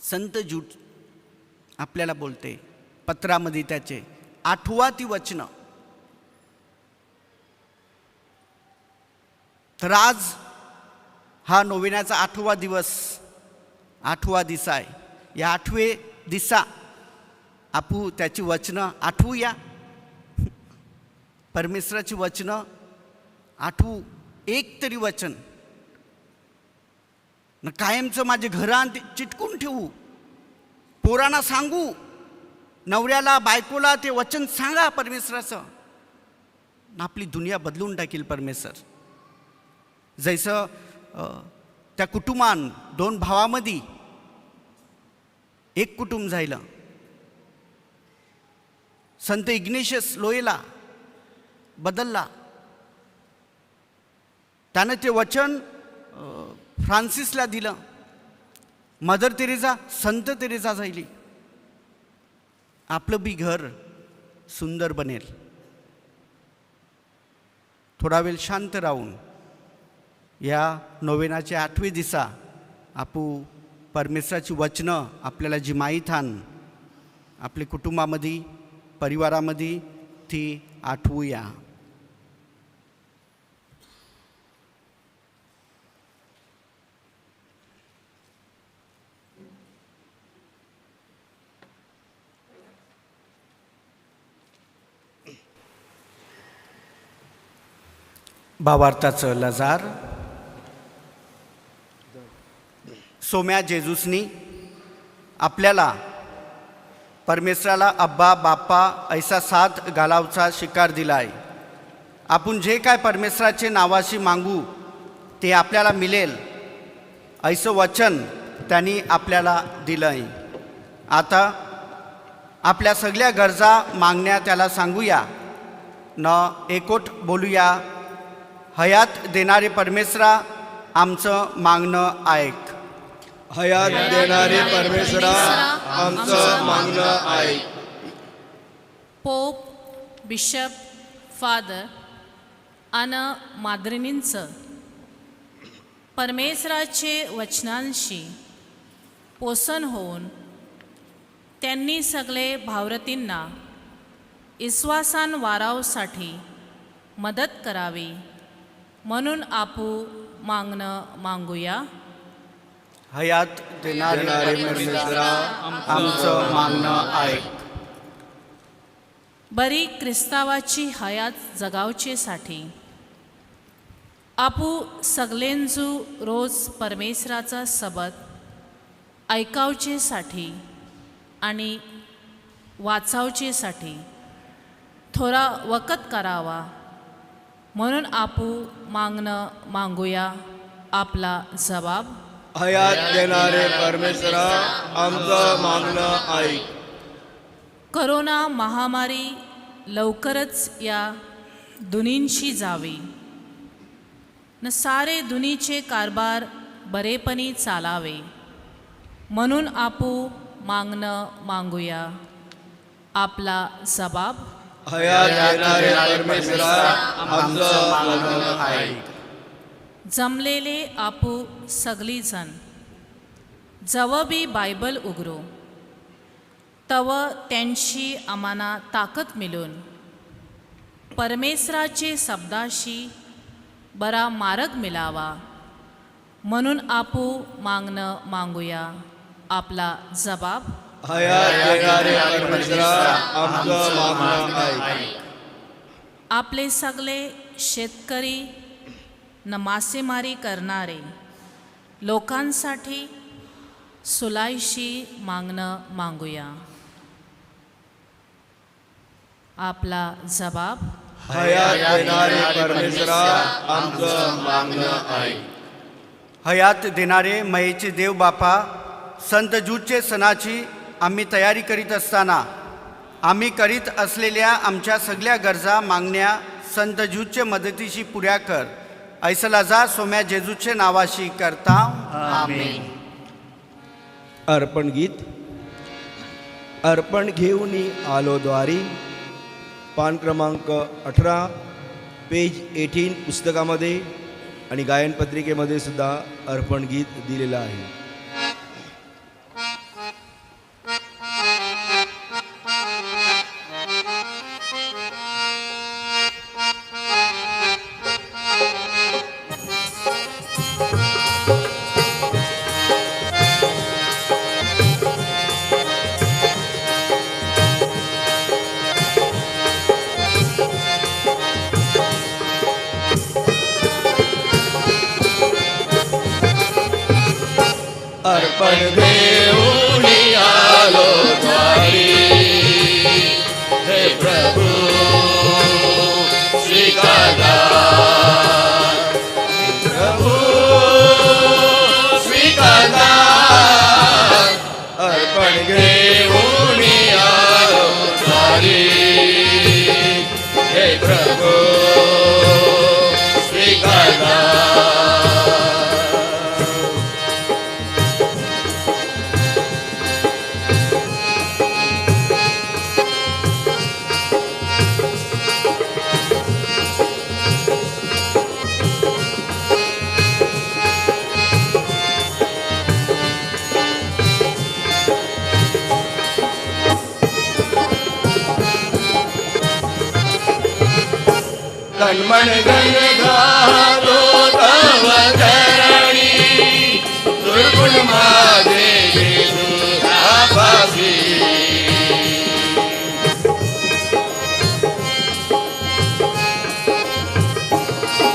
संत जूड आपल्याला बोलते पत्रामध्ये त्याचे आठवा ती वचनं. तर आज हा नोवेनाचा 8वा दिवस, 8वा दिसा आहे. या 8वे दिसा आपू त्याची वचनं आठवूया. परमेश्वराची वचनं आठवू. एक तरी वचन न कायमचं माझे घरात चिटकून ठेवू. पोरांना सांगू, नवऱ्याला बायकोला ते वचन सांगा परमेश्वराचं. आपली दुनिया बदलून टाकील परमेश्वर. जैसं त्या कुटुंबान 2 भावामध्ये एक कुटुंब झालं. संत इग्नेशियस लोयला बदलला. त्यानं ते वचन फ्रान्सिसला दिलं. मदर तेरेसा संत तेरेसा झाली. आपलं बी घर सुंदर बनेल. थोडा वेळ शांत राहून या नोवेनाचे 8वे दिसा आपू परमेश्वराची वचनं आपल्याला जी माहीत आण आपल्या कुटुंबामध्ये, परिवारामध्ये ती आठवूया. भावार्थाचं लजार. सोम्या जेजूसनी आपल्याला परमेश्वराला अब्बा बाप्पा ऐसा साथ घालावचा शिकार दिला आहे. आपण जे काय परमेश्वराचे नावाशी मागू ते आपल्याला मिळेल ऐसं वचन त्यांनी आपल्याला दिलं आहे. आता आपल्या सगळ्या गरजा मागण्या त्याला सांगूया न एकोट बोलूया. हयात देणारे परमेश्वरा आमचं मागणं ऐक. हयात देणारे परमेश्वरा आमचं मागणं ऐक. पोप, बिशप, फादर आणि माद्रिनींचं परमेश्वराचे वचनांशी पोषण होऊन त्यांनी सगळे भावरतींना विश्वासान वारावसाठी मदत करावी म्हणून आपू मागणं मागूया. हयात देणारे परमेश्वरा आमचं मागणं ऐक. बरी ख्रिस्तावाची हयात जगावचेसाठी आपू सगळेंजू रोज परमेश्वराचा सबत ऐकावचेसाठी आणि वाचावचेसाठी थोडा वकत करावा म्हणून आपू मागणं मागूया. आपला जबाब. हयात देणारे परमेश्वरा आमचं मागणं ऐक. करोना महामारी लवकरच या दुनींशी जावी न सारे दुनीचे कारभार बरेपणी चालावे म्हणून आपू मागणं मागूया. आपला जबाब. हयात देणारे परमेश्वरा आमचं मागणं ऐक. जमलेले आपू सगळीजण जव बी बायबल उघडू तव त्यांची आम्हाला ताकद मिळून परमेश्वराचे शब्दाशी बरा मार्ग मिळावा म्हणून आपू मागणं मागूया. आपला जबाब हयात देणारे परमेश्वरा आमचं मागणं ऐक. आपले सगळे शेतकरी न मासेमारी करणारे लोकांसाठी सुलाईशी मागणं मागूया. आपला जबाब हयात देणारे परमेश्वरा आमचं मागणं ऐक. हयात देणारे मयेचे देव बापा, संत ज्यूटचे सणाची आम्ही तयारी करीत असताना आम्ही करीत असलेल्या आमच्या सगळ्या गरजा मागण्या संत ज्यूटचे मदतीशी पुऱ्या कर. ऐसलाजा सोम्या जेजूचे नावाशी करता. आमेन. अर्पण गीत. अर्पण घेऊन आलो द्वारी, पान क्रमांक 18, पेज 18 पुस्तकामध्ये आणि गायन पत्रिकेमध्ये सुद्धा अर्पण गीत दिलेलं आहे. अर्पण घेऊन आलो द्वारी, हे प्रभू स्वीकारा. प्रभू स्वीकारा. अर्पण घेऊन आलो द्वारी, हे प्रभू स्वीकारा. तन्मन गण घालो तव चरणी, दुर्गुण माझे तुझ्यापाशी.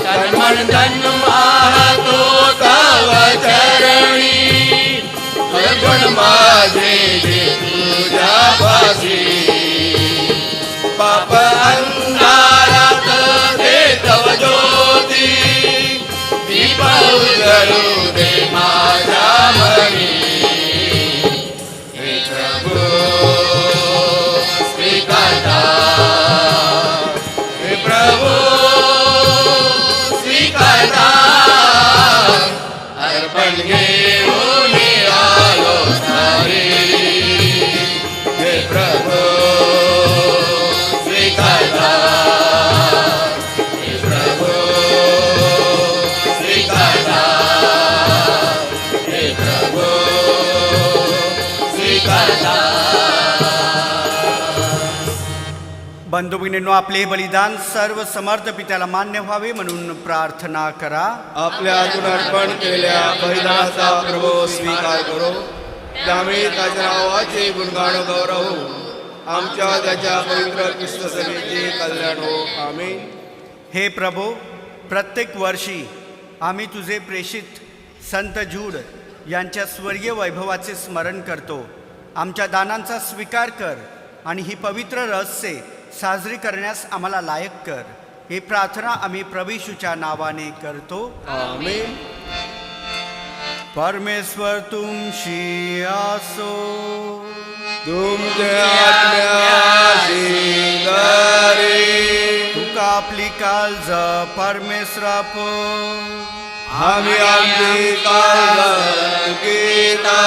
तन्मन गण घालो तव चरणी, दुर्गुण माझे तुझ्यापाशी. पाप अंधारात तव ज्योती, दीप उजळू दे माझ्या मनी. हे प्रभू स्वीकारता. हे प्रभू स्वीकारता. अर्पण घेऊन आलो द्वारी, हे प्रभू स्वीकारता. बंधू भगिनींनो, आपले हे बलिदान सर्व समर्थ पित्याला मान्य व्हावे म्हणून प्रार्थना करा. आपल्या हातून अर्पण केलेल्या बलिदानाचा प्रभू स्वीकार करो. त्यामुळे त्याच्या नावाचे गुणगान गौरव हो. आमच्या त्याच्या पवित्र ख्रिस्त सभेचे कल्याण हो. आमेन. हे प्रभू, प्रत्येक वर्षी आम्ही तुझे प्रेषित संत ज्यूड यांच्या स्वर्गीय वैभवाचे स्मरण करतो. आमच्या दानांचा स्वीकार कर आणि ही पवित्र रहस्ये साजरी करण्यास आम्हाला लायक कर. ही प्रार्थना आम्ही प्रभू येशूच्या नावाने करतो. आमेन. परमेश्वर तुमशी असो. तुमच्या आत्म्याशी दरे. तुका आपली काळज परमेश्वराप. आम्ही आमची काळजी घेता.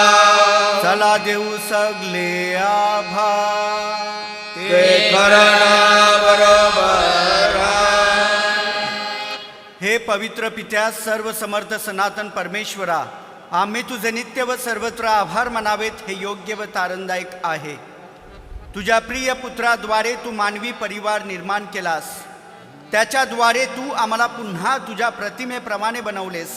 चला देऊ सगळे आभार. ते करणं बरोबर आहे. हे पवित्र पित्या, सर्व समर्थ सनातन परमेश्वरा, आम्ही तुझे नित्य व सर्वत्र आभार मानावेत हे योग्य व तारणदायक आहे. तुझ्या प्रिय पुत्राद्वारे तू मानवी परिवार निर्माण केलास त्याच्याद्वारे तू आम्हाला पुन्हा तुझ्या प्रतिमेप्रमाणे बनवलेस.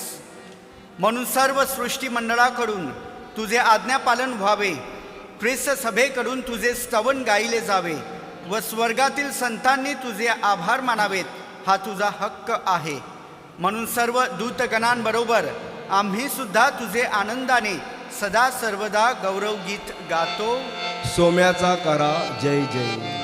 म्हणून सर्व सृष्टीमंडळाकडून तुझे आज्ञापालन व्हावे, ख्रिस्त सभेकडून तुझे स्तवन गायले जावे व स्वर्गातील संतांनी तुझे आभार मानावेत, हा तुझा हक्क आहे. म्हणून सर्व दूतगणांबरोबर आम्ही सुद्धा तुझे आनंदाने सदा सर्वदा गौरवगीत गातो. सोम्याचा करा जय जय.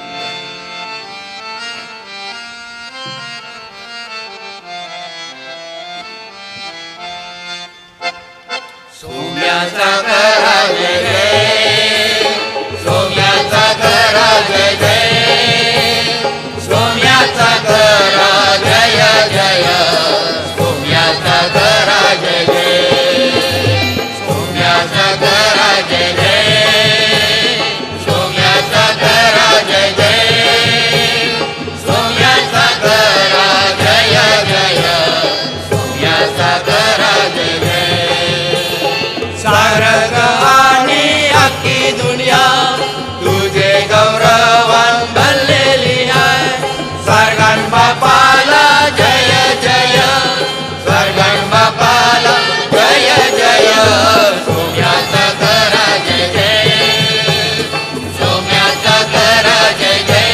सोम्याचा करा जय जय, सोम्याचा करा जय जय, सोम्याचा करा जय जय, सोम्याचा करा जय जय, सोम्याचा करा जय जय, सोम्याचा करा जय जय, सोम्याचा करा जय जय, सोम्याचा करा जय जय. सारंग आणि अख्खी दुनिया तुझे गौरवान भरलेली आहे. स्वर्गण बापाला जय जय, स्वर्गण बापाला जय जय, सोम्याचा करा जय जय, सोम्याचा करा जय जय,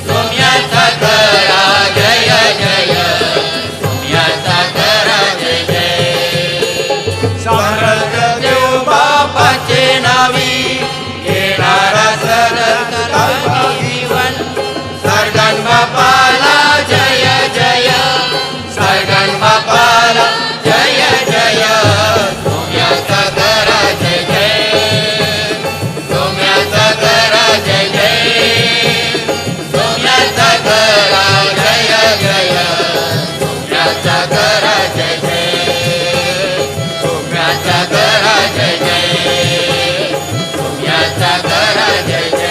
सोम्याचा करा जय जय, सोम्याचा करा जय जय. स्वर्ग देव बापाचे नावी येणारा सरकारी जीवन. स्वर्गण बापाला जय जय, स्वर्गण बापाला जय जय, सोम्याचा करा जय जय, सोम्याचा करा जय जय, सोम्याचा करा जय जय, सोम्याचा करा जय जय, सोम्याचा करा जय जय, सोम्याचा करा जय जय.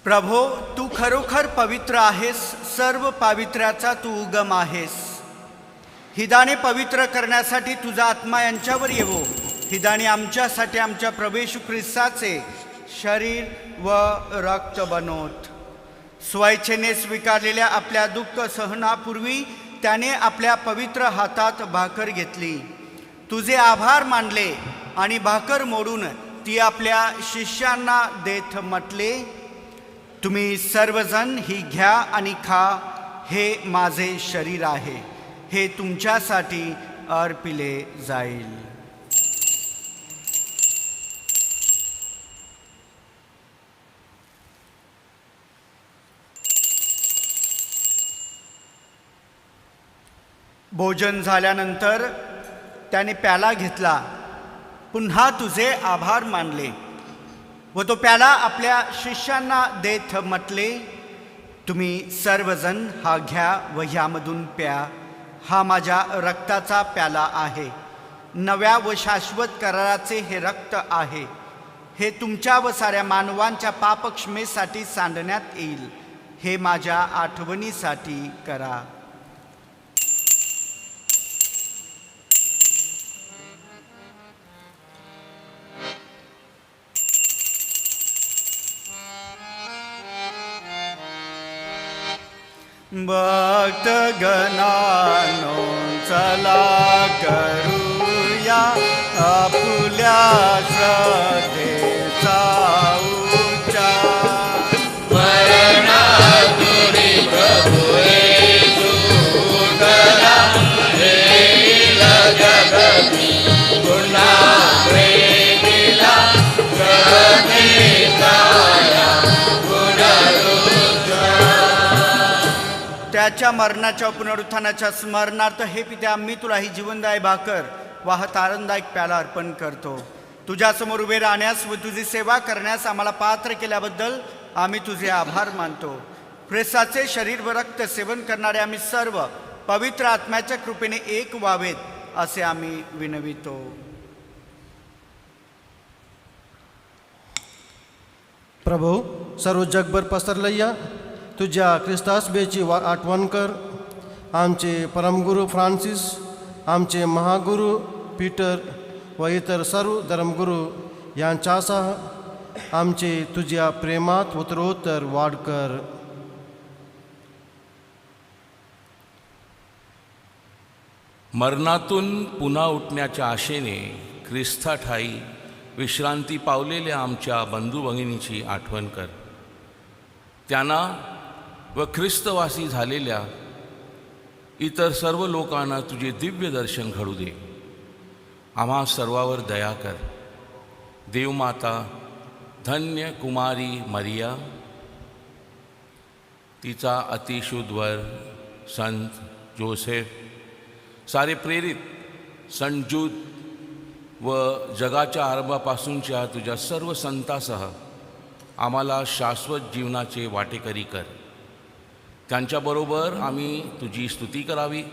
प्रभो, तू खरोखर पवित्र आहेस, सर्व पावित्र्याचा तू उगम आहेस. हिदाने पवित्र करण्यासाठी तुझा आत्मा यांच्यावर येवो. हिदाने आमच्यासाठी आमच्या प्रभू येशू ख्रिस्ताचे शरीर व रक्त बनवत. स्वइच्छेने स्वीकारलेल्या आपल्या दुःख सहनापूर्वी त्याने आपल्या पवित्र हातात भाकर घेतली, तुझे आभार मानले आणि भाकर मोडून ती आपल्या शिष्यांना देत म्हटले, तुम्ही सर्वजण ही घ्या आणि खा, हे माझे शरीर आहे, हे तुमच्यासाठी अर्पिले जाईल. भोजन झाल्यानंतर त्याने प्याला घेतला, पुन्हा तुझे आभार मानले व तो प्याला आपल्या शिष्यांना देत म्हटले, तुम्ही सर्वजण हा घ्या व ह्यामधून प्या, हा माझ्या रक्ताचा प्याला आहे, नव्या व शाश्वत कराराचे हे रक्त आहे, हे तुमच्या व साऱ्या मानवांच्या पापक्षमेसाठी सांडण्यात येईल, हे माझ्या आठवणीसाठी करा. भक्त गणानो चला करूया आपुल्या श्रद्धेचा उच्चार. मरणातुरी प्रभु येशू उठला, येईल जगती पुन्हा प्रेमीला, श्रद्धेचा या त्याच्या मरणाच्या पुनरुत्थानाच्या स्मरणार्थ हे पित्या, आम्ही तुला ही जीवनदायी भाकर वाहत आनंददायक प्याला अर्पण करतो. तुझ्यासमोर उभे राहण्यास व तुझी सेवा करण्यास आम्हाला पात्र केल्याबद्दल आम्ही तुझे आभार मानतो. ख्रिस्ताचे शरीर व रक्त सेवन करणारे आम्ही सर्व पवित्र आत्म्याच्या कृपेने एक व्हावेत असे आम्ही विनवितो. प्रभू, सर्व जगभर पसरलय्या तुझ्या ख्रिस्तासबेची आठवण कर. आमचे परमगुरू फ्रान्सिस, आमचे महागुरू पीटर व इतर सर्व धर्मगुरू यांच्यासह आमचे तुझ्या प्रेमात उत्तरोत्तर वाढ कर. मरणातून पुन्हा उठण्याच्या आशेने ख्रिस्ताठाई विश्रांती पावलेल्या आमच्या बंधू भगिनीची आठवण कर. त्यांना व ख्रिस्तवासी झालेल्या इतर सर्व लोकांना तुझे दिव्य दर्शन घडू दे. आम्हा सर्वावर दया कर. देवमाता धन्य कुमारी मरिया, तिचा अतिशुद्धवर संत जोसेफ, सारे प्रेरित संत जूद व जगाच्या आरंभापासूनच्या तुझ्या सर्व संतांसह आम्हाला शाश्वत जीवनाचे वाटेकरी कर. त्यांच्याबरोबर आम्ही तुझी स्तुती करावी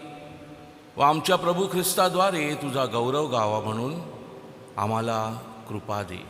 व आमच्या प्रभू ख्रिस्ताद्वारे तुझा गौरव गावा म्हणून आम्हाला कृपा दे.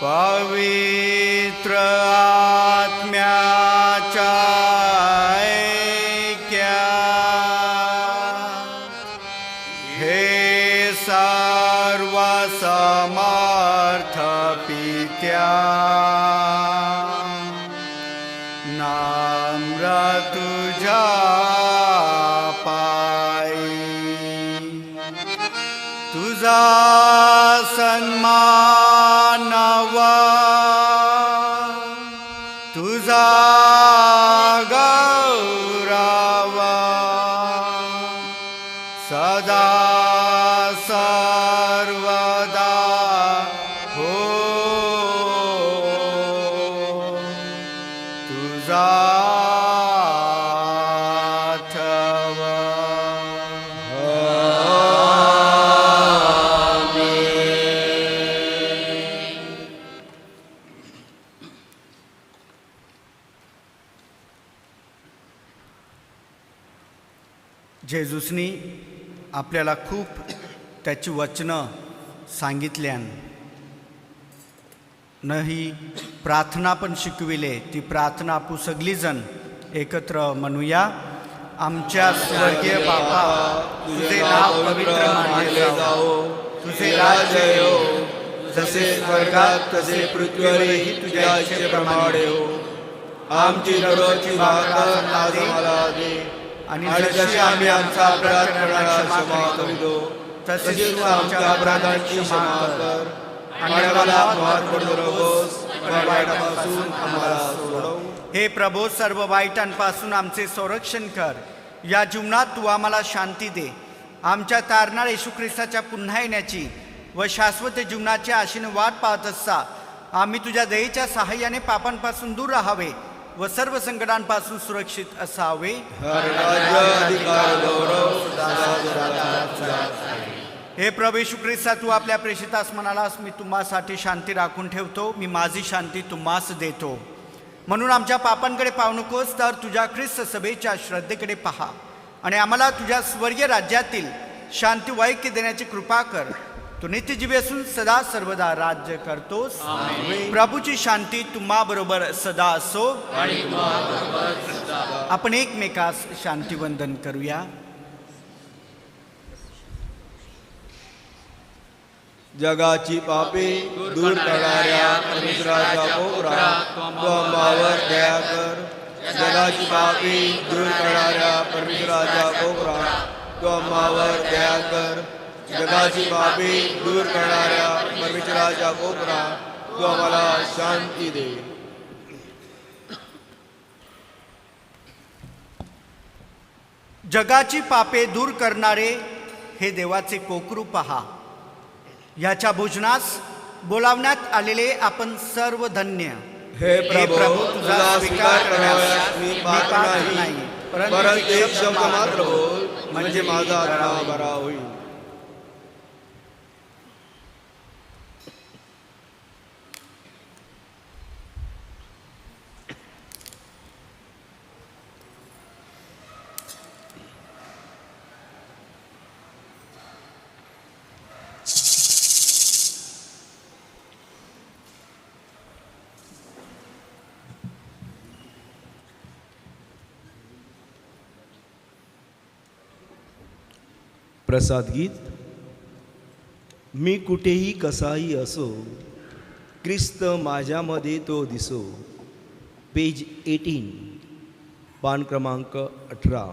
पवित्र आत्म्याच्या हे सर्व समर्थ पित्या, नम्र तुझ्या पायी तुझा सन्मान तुझा गौरव सदा सर्वदा हो तुझा जेजूसनी आपल्याला खूप त्याची वचनं सांगितल्यान न ही प्रार्थना पण शिकविले. ती प्रार्थना आपण सगळीजण एकत्र म्हणूया. आमच्या स्वर्गीय बापा, तुझे नाव पवित्र मानले जावो, तुझे राज्य येवो, जसे स्वर्गात तसे पृथ्वीवरही तुझ्या इच्छेप्रमाणे हो. आमची दररोजची भाकर आज आम्हाला दे, आणि जशी आम्ही आमचा अपराध करणाऱ्याला क्षमा करीतो, तसेच तू आमच्या अपराधांची क्षमा कर, आणि आम्हाला मोहात पडू नकोस, पण वाईटापासून आम्हाला सोडव. हे प्रभो, सर्व वाईटांपासून आमचे संरक्षण कर. या जीवनात तू आम्हाला शांती दे. आमच्या तारणाऱ्या येशू ख्रिस्ताच्या पुन्हा येण्याची व शाश्वत जीवनाच्या आशेने वाट पाहत असता आम्ही तुझ्या दयेच्या सहाय्याने पापांपासून दूर राहावे व सर्व संकटांपासून सुरक्षित असावे. हे प्रभू येशू ख्रिस्ता, तू आपल्या प्रेषितास म्हणालास, मी तुम्हासाठी शांती राखून ठेवतो, मी माझी शांती तुम्हास देतो. म्हणून आमच्या पापांकडे पाहू नकोस, तर तुझ्या ख्रिस्त सभेच्या श्रद्धेकडे पहा आणि आम्हाला तुझ्या स्वर्गीय राज्यातील शांती वाक्य देण्याची कृपा कर. तू नित्यजीवी असून सदा सर्वदा राज्य करतोस. प्रभूची शांती तुम्हा बरोबर सदा असो. आपण एकमेकास शांतीवंदन करूया. जगाची पापे दूर करणाऱ्या परमेश्वराच्या पोरा, तू आम्हावर दया कर. जगाची पापे दूर करणाऱ्या परमेश्वराच्या पोरा, तू आम्हावर दया कर. जगाची पापे दूर करणाऱ्या परमेश्वराच्या पोरा, तू आम्हाला शांती दे. जगाची पापे दूर करणारे हे देवाचे कोकरू पहा. याच्या भोजनास बोलावण्यात आलेले आपण सर्व धन्य. हे प्रभू, तुझा स्वीकार करण्यास मी पात्र नाही, परंतु एक शब्द मात्र बोल, म्हणजे माझा आत्मा बरा होईल. प्रसाद गीत. मी कुठेही कसाही असो, ख्रिस्त माझ्यामध्ये तो दिसो. पेज 18, पान क्रमांक 18.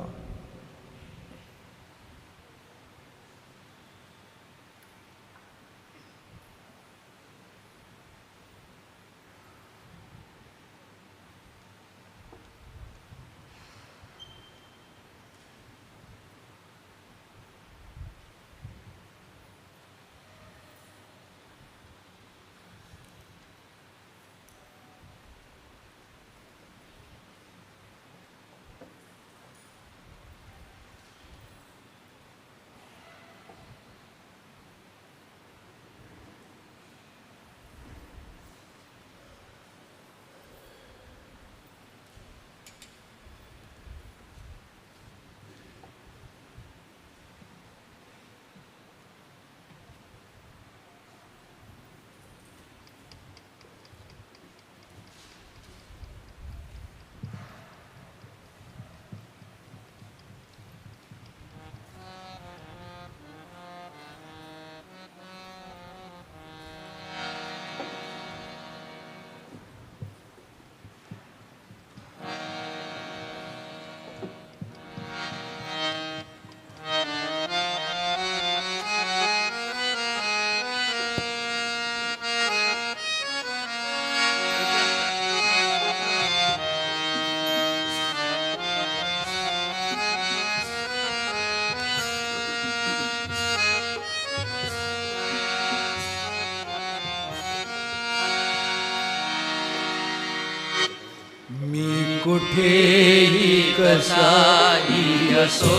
मी कुठेही कसाही असो,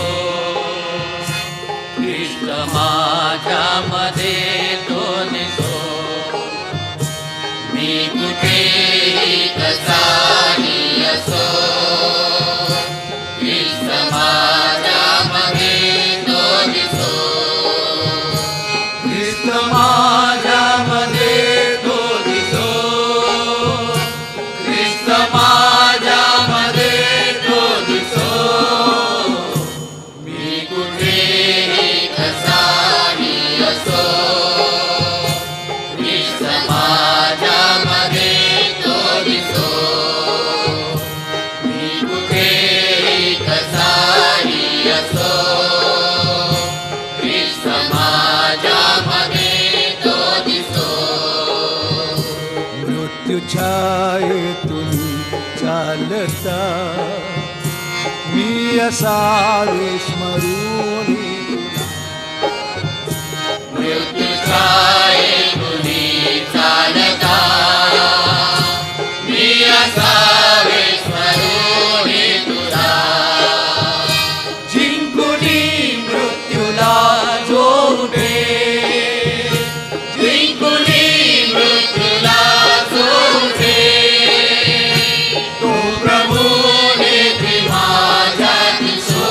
ख्रिस्त माझ्यामध्ये तो दिसो. मी कुठेही कसाही असो, ख्रिस्त माझ्यामध्ये तो दिसो. ख्रिस्त माझ्यामध्ये तो दिसो. ख्रिस्त माझ्यामध्ये तो दिसो. मी कुठेही कसाही असो, ख्रिस्त माझ्यामध्ये तो दिसो. मी कुठेही कसाही असो, ख्रिस्त माझ्यामध्ये तो दिसो. मृत्यू छायेतून चालता मी असावे स्मरून मृत्यू छायेतून चालता मी असावे स्मरून तुला. जिंकुनी मृत्यूला जो उठे, जिंकुनी मृत्यूला सोडे, तो प्रभू नेत्री माझ्या दिसो.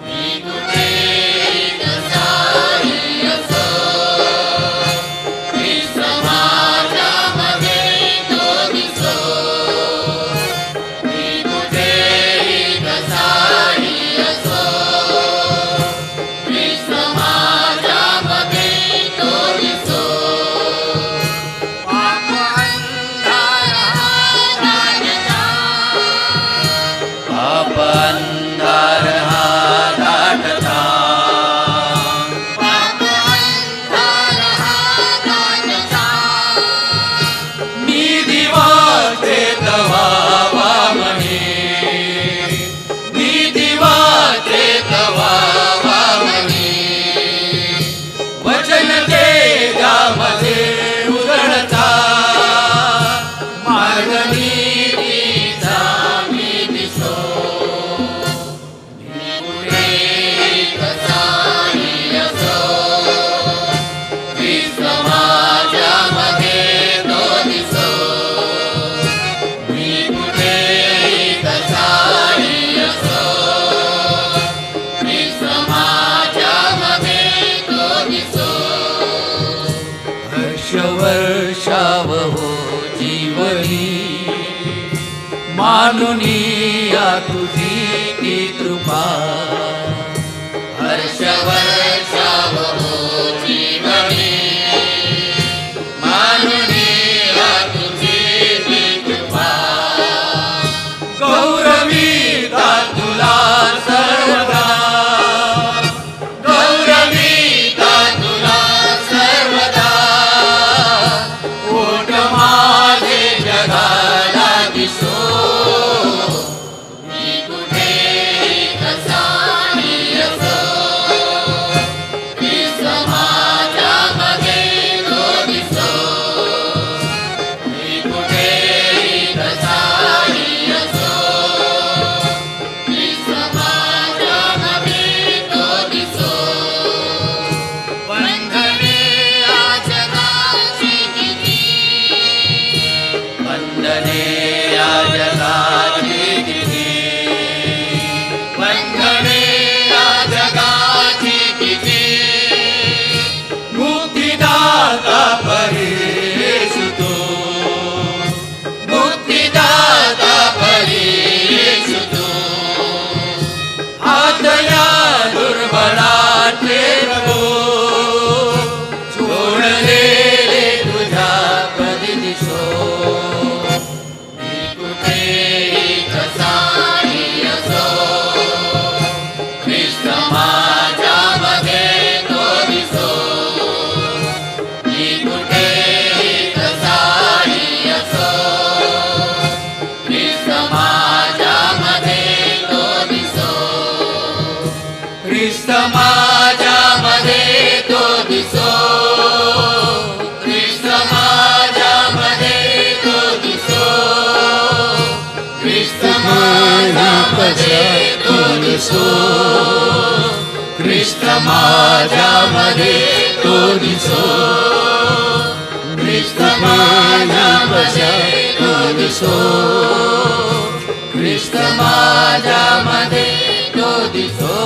मी कुठेही कसाही असो, ख्रिस्त माझ्यामध्ये तो दिसो. मी कुठेही कसाही असो, ख्रिस्त माझ्यामध्ये तो दिसो. पाप अंधार हा दाटता, पाप अंधार हा दाटता, पाप अंधार हा दाटता. मी दिवाचे तवावा म्हणे, मी दिवाचे तवावा म्हणे, वचन तेजामध्ये उजळता, मार्ग नीतीचा मी दिसो. मी कुठेही कसाही असो, ख्रिस्त माझ्यामध्ये तो दिसो. मी कुठेही कसाही असो, ख्रिस्त माझ्यामध्ये तो दिसो. हर्षवर्षाव हो जीवनी, मानुनिया तुझी ती कृपा. हर्ष ख्रिस्त माझ्यामध्ये तो दिसो, ख्रिस्त माझ्यामध्ये तो दिसो, ख्रिस्त माझ्यामध्ये तो दिसो.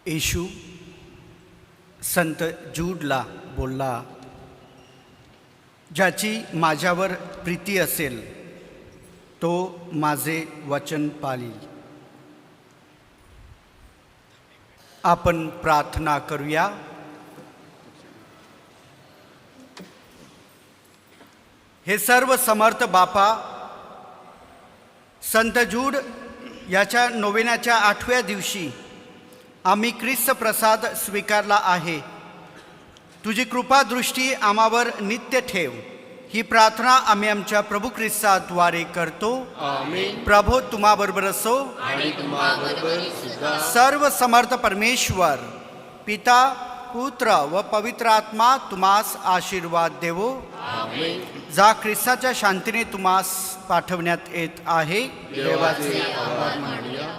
येशू संत जूडला बोलला, ज्याची माझ्यावर प्रीती असेल तो माझे वचन पाळील. आपण प्रार्थना करूया. हे सर्व समर्थ बापा, संत जूड याच्या नोवेनाच्या 8व्या दिवशी आम्ही ख्रिस्त प्रसाद स्वीकारला आहे. तुझी कृपादृष्टी आम्हावर नित्य ठेव. ही प्रार्थना आम्ही आमच्या प्रभू ख्रिस्ताद्वारे करतो. आमेन. प्रभू तुम्हाबरोबर असो. आणि तुम्हाबरोबर सुद्धा. सर्व समर्थ परमेश्वर पिता पुत्र व पवित्र आत्मा तुम्हास आशीर्वाद देवो. आमेन. जा ख्रिस्ताच्या शांतीने तुम्हास पाठवण्यात येत आहे. देवाचे आभार मानूया.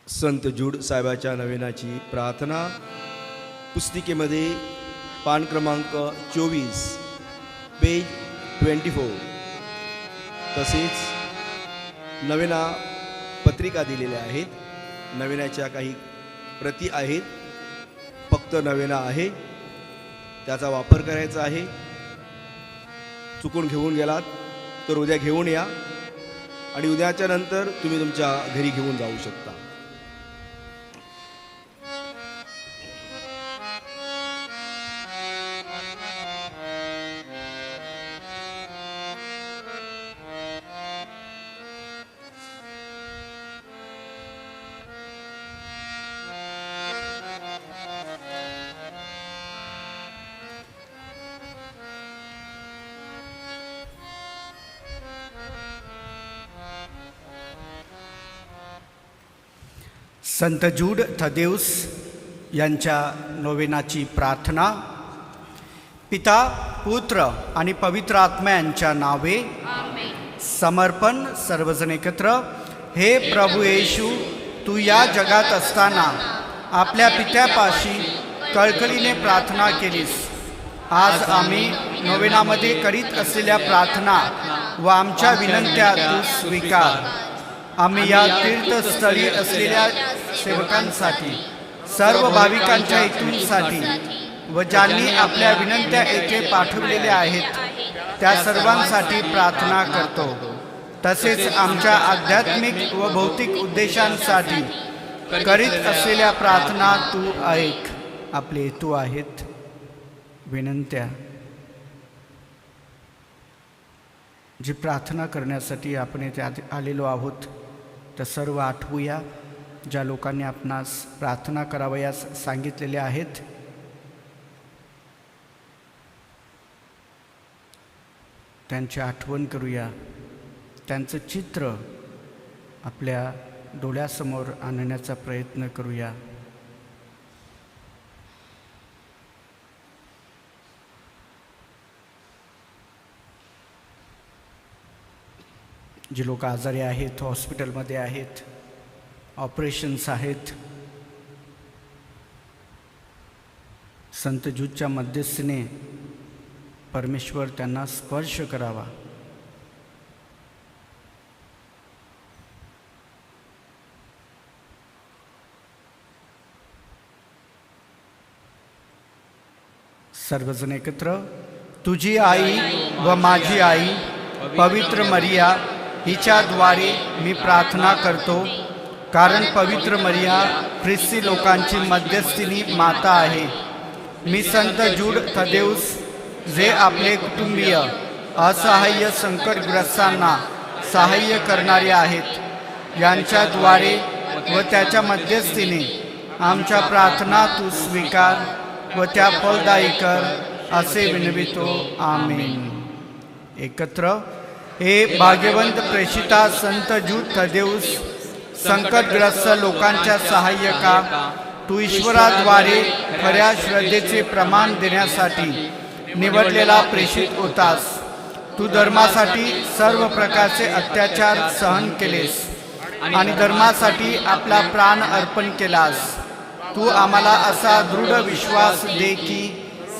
संत जूड साहेबाच्या नवेनाची प्रार्थना पुस्तिकेमध्ये पान क्रमांक 24 पेज 24 तसेच नवेना पत्रिका दिलेल्या आहेत. नवेनाच्या काही प्रती आहेत. फक्त नवेना आहे, त्याचा वापर करायचा आहे. चुकून घेऊन गेलात तर उद्या घेऊन या आणि उद्याच्या नंतर तुम्ही तुमच्या घरी घेऊन जाऊ शकता. संत जूड थदेउस यांच्या नोवेनाची प्रार्थना. पिता, पुत्र आणि पवित्र आत्मा यांच्या नावे समर्पण. सर्वजण एकत्र. हे प्रभू येशू, तू या जगात असताना आपल्या पित्यापाशी कळकळीने प्रार्थना केलीस. आज आम्ही नोवेनामध्ये करीत असलेल्या प्रार्थना व आमच्या विनंत्या तू स्वीकार. आम्ही या तीर्थस्थळी असलेल्या सेवकांसाठी, सर्व भाविकांच्या हेतूंसाठी व ज्यांनी आपल्या विनंत्या येथे पाठवलेल्या आहेत त्या सर्वांसाठी प्रार्थना करतो. तसेच आमच्या आध्यात्मिक व भौतिक उद्देशांसाठी करीत असलेल्या प्रार्थना तू ऐक. आपले हेतू आहेत विनंत्या. जी प्रार्थना करण्यासाठी आपण येथे आलेलो आहोत तर सर्व आठवूया. ज्या लोकांनी आपणास प्रार्थना करावयास सांगितलेल्या आहेत त्यांची आठवण करूया. त्यांचं चित्र आपल्या डोळ्यासमोर आणण्याचा प्रयत्न करूया. जे लोक आजारी आहेत, हॉस्पिटलमध्ये आहेत, ऑपरेशन्स आहेत, संत जूदच्या मध्यस्थीने परमेश्वर त्यांना स्पर्श करावा. सर्वजण एकत्र. तुझी आई व माझी आई पवित्र मरिया हिच्याद्वारे मी प्रार्थना करतो, कारण पवित्र मरिया ख्रिस्ती लोकांची मध्यस्थीनी माता आहे. मी संत जूड थदेउस, जे आपले कुटुंबीय असहाय्य संकटग्रस्तांना सहाय्य करणारे आहेत, यांच्याद्वारे व त्याच्या मध्यस्थीने आमच्या प्रार्थना तू स्वीकार व त्या फलदायी कर, असे विनवितो. आमीन. एकत्र. हे भाग्यवंत प्रेषिता संत जूड थदेउस, संकटग्रस्त लोकांच्या सहाय्यका, तू ईश्वराद्वारे खऱ्या श्रद्धेचे प्रमाण देण्यासाठी निवडलेला प्रेषित होतास. तू धर्मासाठी सर्व प्रकारचे अत्याचार सहन केलेस आणि धर्मासाठी आपला प्राण अर्पण केलास. तू आम्हाला असा दृढ विश्वास दे की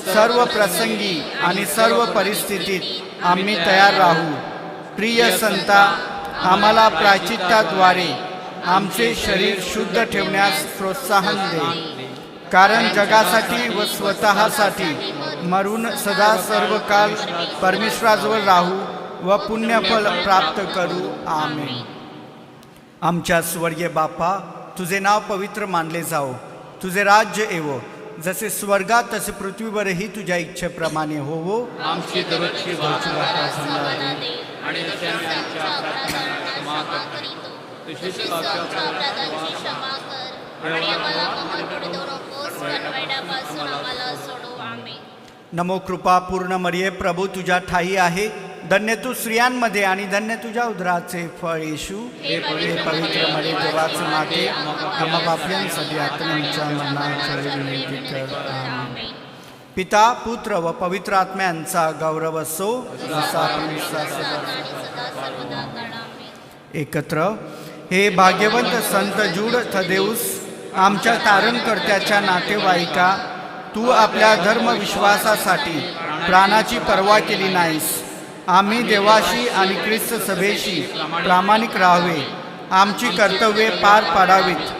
सर्व प्रसंगी आणि सर्व परिस्थितीत आम्ही तयार राहू. प्रिय संता, आम्हाला प्रायश्चित्ताद्वारे आमचे शरीर शुद्ध ठेवण्यास प्रोत्साहन दे, कारण जगासाठी व स्वतःसाठी मरून सदा सर्व काळ परमेश्वराजवळ राहू व पुण्यफल प्राप्त करू. आमेन. आमच्या स्वर्गीय बापा, तुझे नाव पवित्र मानले जाओ. तुझे राज्य येवो. जसे स्वर्गात तसे पृथ्वीवरही तुझ्या इच्छेप्रमाणे होवो. आमची दररोजची भाजी आम्हाला दे, आणि जसे आम्ही आमच्या अपराधांना क्षमा करतो, तशीच आमच्या अपराधांची क्षमा कर, आणि आम्हाला कमल पडू नकोस, पण वाईटापासून आम्हाला सोडव. आमेन. नमो कृपा पूर्ण मरिये, प्रभू तुझ्या ठाई आहे. धन्य तू स्त्रियांमध्ये आणि धन्य तुझ्या उदराचे फळ येशू. हे पवित्र मरिये, देवाचे माते, आम्हा पापियांसाठी आता आमच्या मरणाच्या वेळी विनंती कर. आमेन. पिता, पुत्र व पवित्र आत्मा यांचा गौरव असो, जसा आपण एकत्र. हे भाग्यवंत संत जूड थदेउस, आमच्या तारणकर्त्याच्या नातेवाईका, तू आपल्या धर्मविश्वासासाठी प्राणाची पर्वा केली नाहीस. आम्ही देवाशी आणि ख्रिस्त सभेशी प्रामाणिक राहावे, आमची कर्तव्ये पार पाडावीत,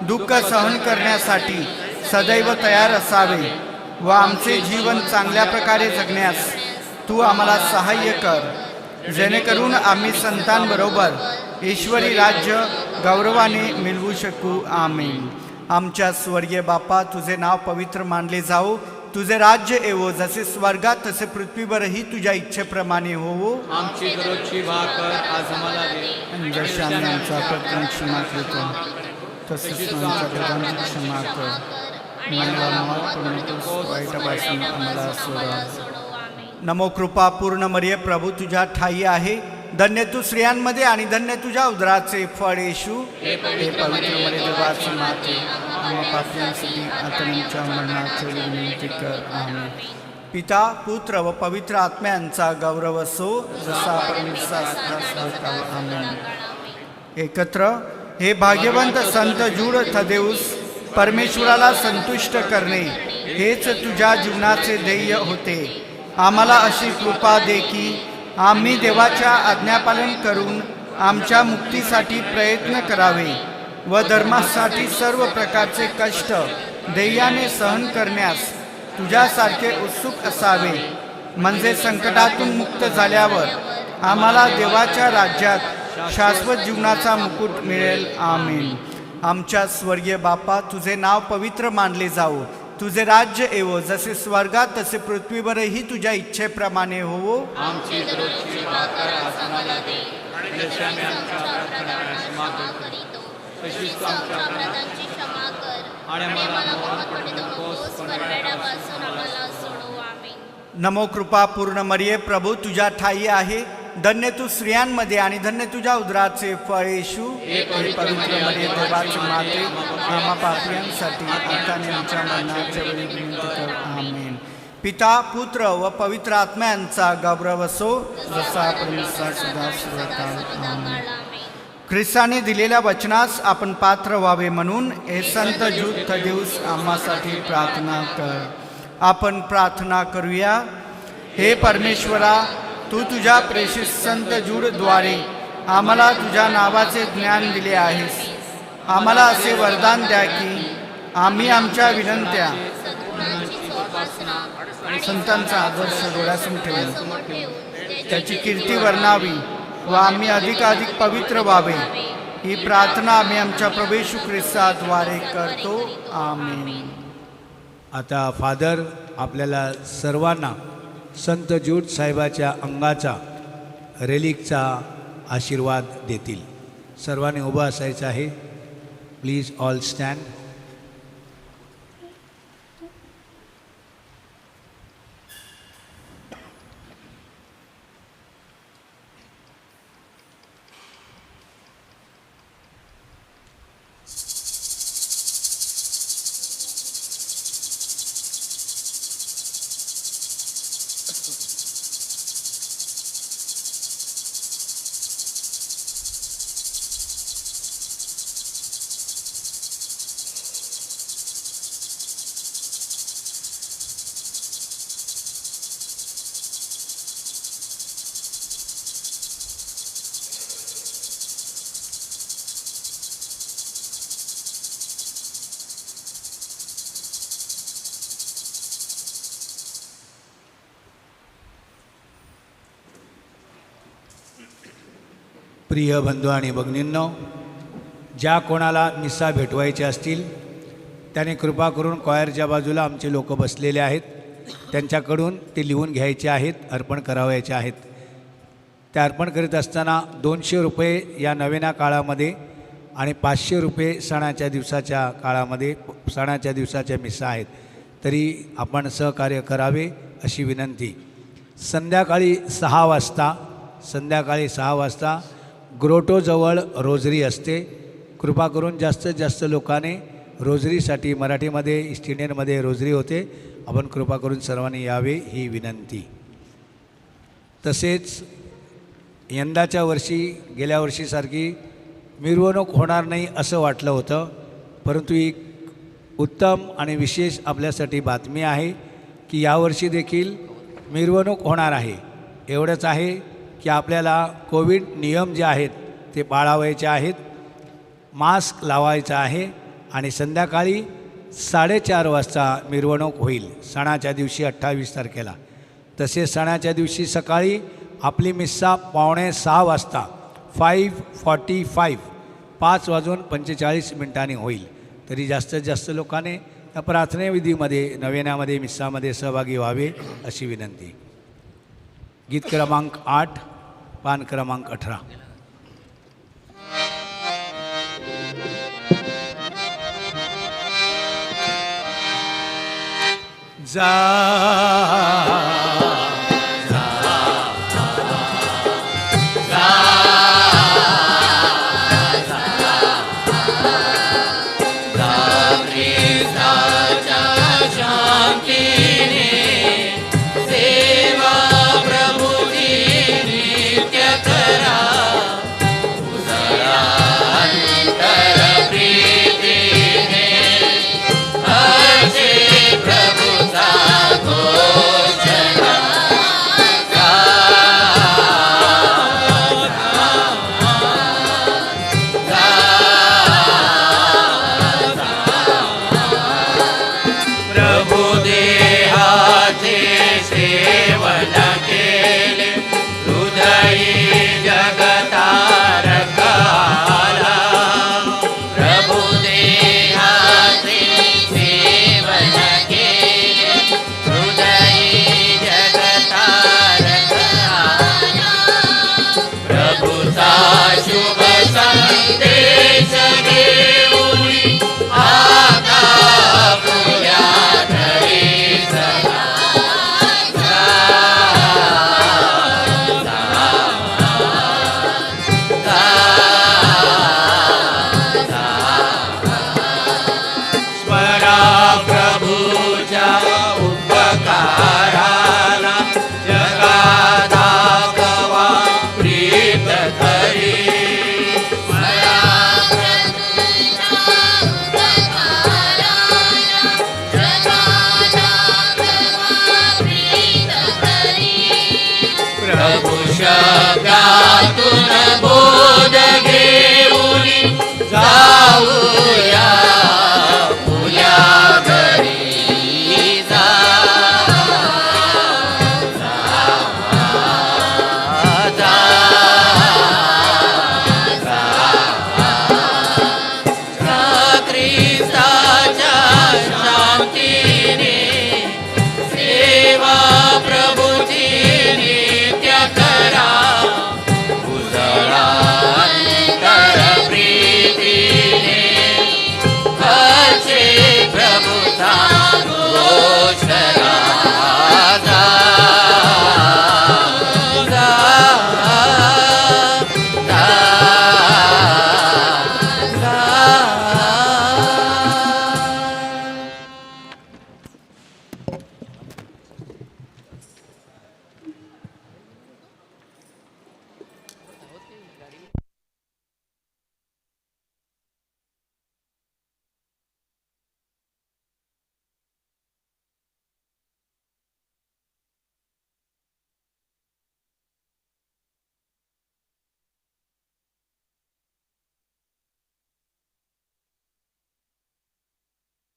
दुःख सहन करण्यासाठी सदैव तयार असावे व आमचे जीवन चांगल्या प्रकारे जगण्यास तू आम्हाला सहाय्य कर, जेणेकरून आम्ही संतांबरोबर ईश्वरी राज्य गौरवाने मिळवू शकू. आमेन. आमच्या स्वर्गीय बापा, तुझे नाव पवित्र मानले जाओ. तुझे राज्य येवो. जसे स्वर्गात तसे पृथ्वीवरही तुझ्या इच्छेप्रमाणे होवो. आमची दररोजची भाकर आज आम्हाला दे, आणि जसे आम्ही आमचा अपराध क्षमा करतो तसेच आमच्या अपराधांची क्षमा कर. वाईटापासून आम्हाला सोडा. नमो कृपा पूर्ण मरिये, प्रभू तुझ्या ठाई आहे. धन्य तू स्त्रियांमध्ये आणि धन्य तुझ्या उदराचे फळ येशू. हे पवित्र मरियम, देवाची माते, आम्हा पापियांसाठी आता आमच्या मरणाच्या वेळी विनंती कर. आमेन. पिता पुत्र व पवित्र आत्म्यांचा गौरव असो, जसा परमेश्वराचा. आमेन. एकत्र हे भाग्यवंत संत जूड थदेऊस, परमेश्वराला संतुष्ट करणे हेच तुझ्या जीवनाचे ध्येय होते. आम्हाला अशी कृपा दे की आम्ही देवाच्या आज्ञापालन करून आमच्या मुक्तीसाठी प्रयत्न करावे व धर्मासाठी सर्व प्रकारचे कष्ट ध्येयाने सहन करण्यास तुझ्यासारखे उत्सुक असावे, म्हणजे संकटातून मुक्त झाल्यावर आम्हाला देवाच्या राज्यात शाश्वत जीवनाचा मुकुट मिळेल. आमेन. आमच्या स्वर्गीय बापा, तुझे नाव पवित्र मानले जावो, तुझे राज्य येवो, जसे स्वर्गात तसे पृथ्वीवरही तुझ्या इच्छेप्रमाणे होवो. आमची दररोजची भाकर आज आम्हाला दे, आणि जसे आम्ही आमच्या अपराधांना क्षमा करीतो, तशीच तू आमच्या अपराधांची क्षमा कर, आणि आम्हाला मोहात पडू नकोस, पण वाईटापासून आम्हाला सोडव. आमेन. नमो कृपा पूर्ण मरिये, प्रभू तुझ्या ठाई आहे. धन्य तू स्त्रियांमध्ये आणि धन्य तुझ्या उदराचे फळ येशू. हे पवित्र मरिये, देवाची माते, आम्हा पापियांसाठी आता आणि आमच्या मरणाच्या वेळी विनंती कर. आमेन. पिता पुत्र व पवित्र आत्म्यांचा गौरव असो, जसा परमेश्वर सदा सर्वकाळ. आमेन. ख्रिस्ताने दिलेल्या वचनास आपण पात्र व्हावे म्हणून हे संत जूड थदेऊस आम्हासाठी प्रार्थना कर. आपण प्रार्थना करूया. हे परमेश्वरा, तू तुझ्या प्रेषित संत जूडद्वारे आम्हाला तुझ्या नावाचे ज्ञान दिले आहेस. आम्हाला असे वरदान द्या की आम्ही आमच्या विनंत्या संतांचा आदर्श डोळ्यासमोर ठेवून त्याची कीर्ती वर्णावी व आम्ही अधिकाधिक पवित्र व्हावे. ही प्रार्थना आम्ही आमच्या प्रभू येशू ख्रिस्ताद्वारे करतो. आमेन. आता फादर आपल्याला सर्वांना संत जूड साहेबाच्या अंगाचा रेलिकचा आशीर्वाद देतील. सर्वांनी उभं असायचं आहे. Please all stand. प्रिय बंधू आणि भगिनींनो, ज्या कोणाला मिसा भेटवायच्या असतील त्याने कृपा करून कॉयरच्या बाजूला आमचे लोक बसलेले आहेत, त्यांच्याकडून ते लिहून घ्यायचे आहेत, अर्पण करावयाचे आहेत. ते अर्पण करीत असताना 200 रुपये या नवीन काळामध्ये आणि 500 रुपये सणाच्या दिवसाच्या काळामध्ये सणाच्या दिवसाच्या मिसा आहेत, तरी आपण सहकार्य करावे अशी विनंती. संध्याकाळी 6 वाजता ग्रोटोजवळ रोजरी असते. कृपा करून जास्तीत जास्त लोकांनी रोजरीसाठी मराठीमध्ये ईस्ट इंडियनमध्ये रोजरी होते, आपण कृपा करून सर्वांनी यावे ही विनंती. तसेच यंदाच्या वर्षी गेल्या वर्षीसारखी मिरवणूक होणार नाही असं वाटलं होतं, परंतु एक उत्तम आणि विशेष आपल्यासाठी बातमी आहे की यावर्षी देखील मिरवणूक होणार आहे. एवढंच आहे की आपल्याला कोविड नियम जे आहेत ते पाळावायचे आहेत, मास्क लावायचा आहे आणि संध्याकाळी 4:30 वाजता मिरवणूक होईल सणाच्या दिवशी 28 तारखेला. तसेच सणाच्या दिवशी सकाळी आपली मिस्सा 5:45 वाजता 5:45 होईल. तरी जास्तीत जास्त लोकांनी या प्रार्थनेविधीमध्ये नवेन्यामध्ये मिस्सामध्ये सहभागी व्हावे अशी विनंती. गीत क्रमांक 8, पान क्रमांक 18. जा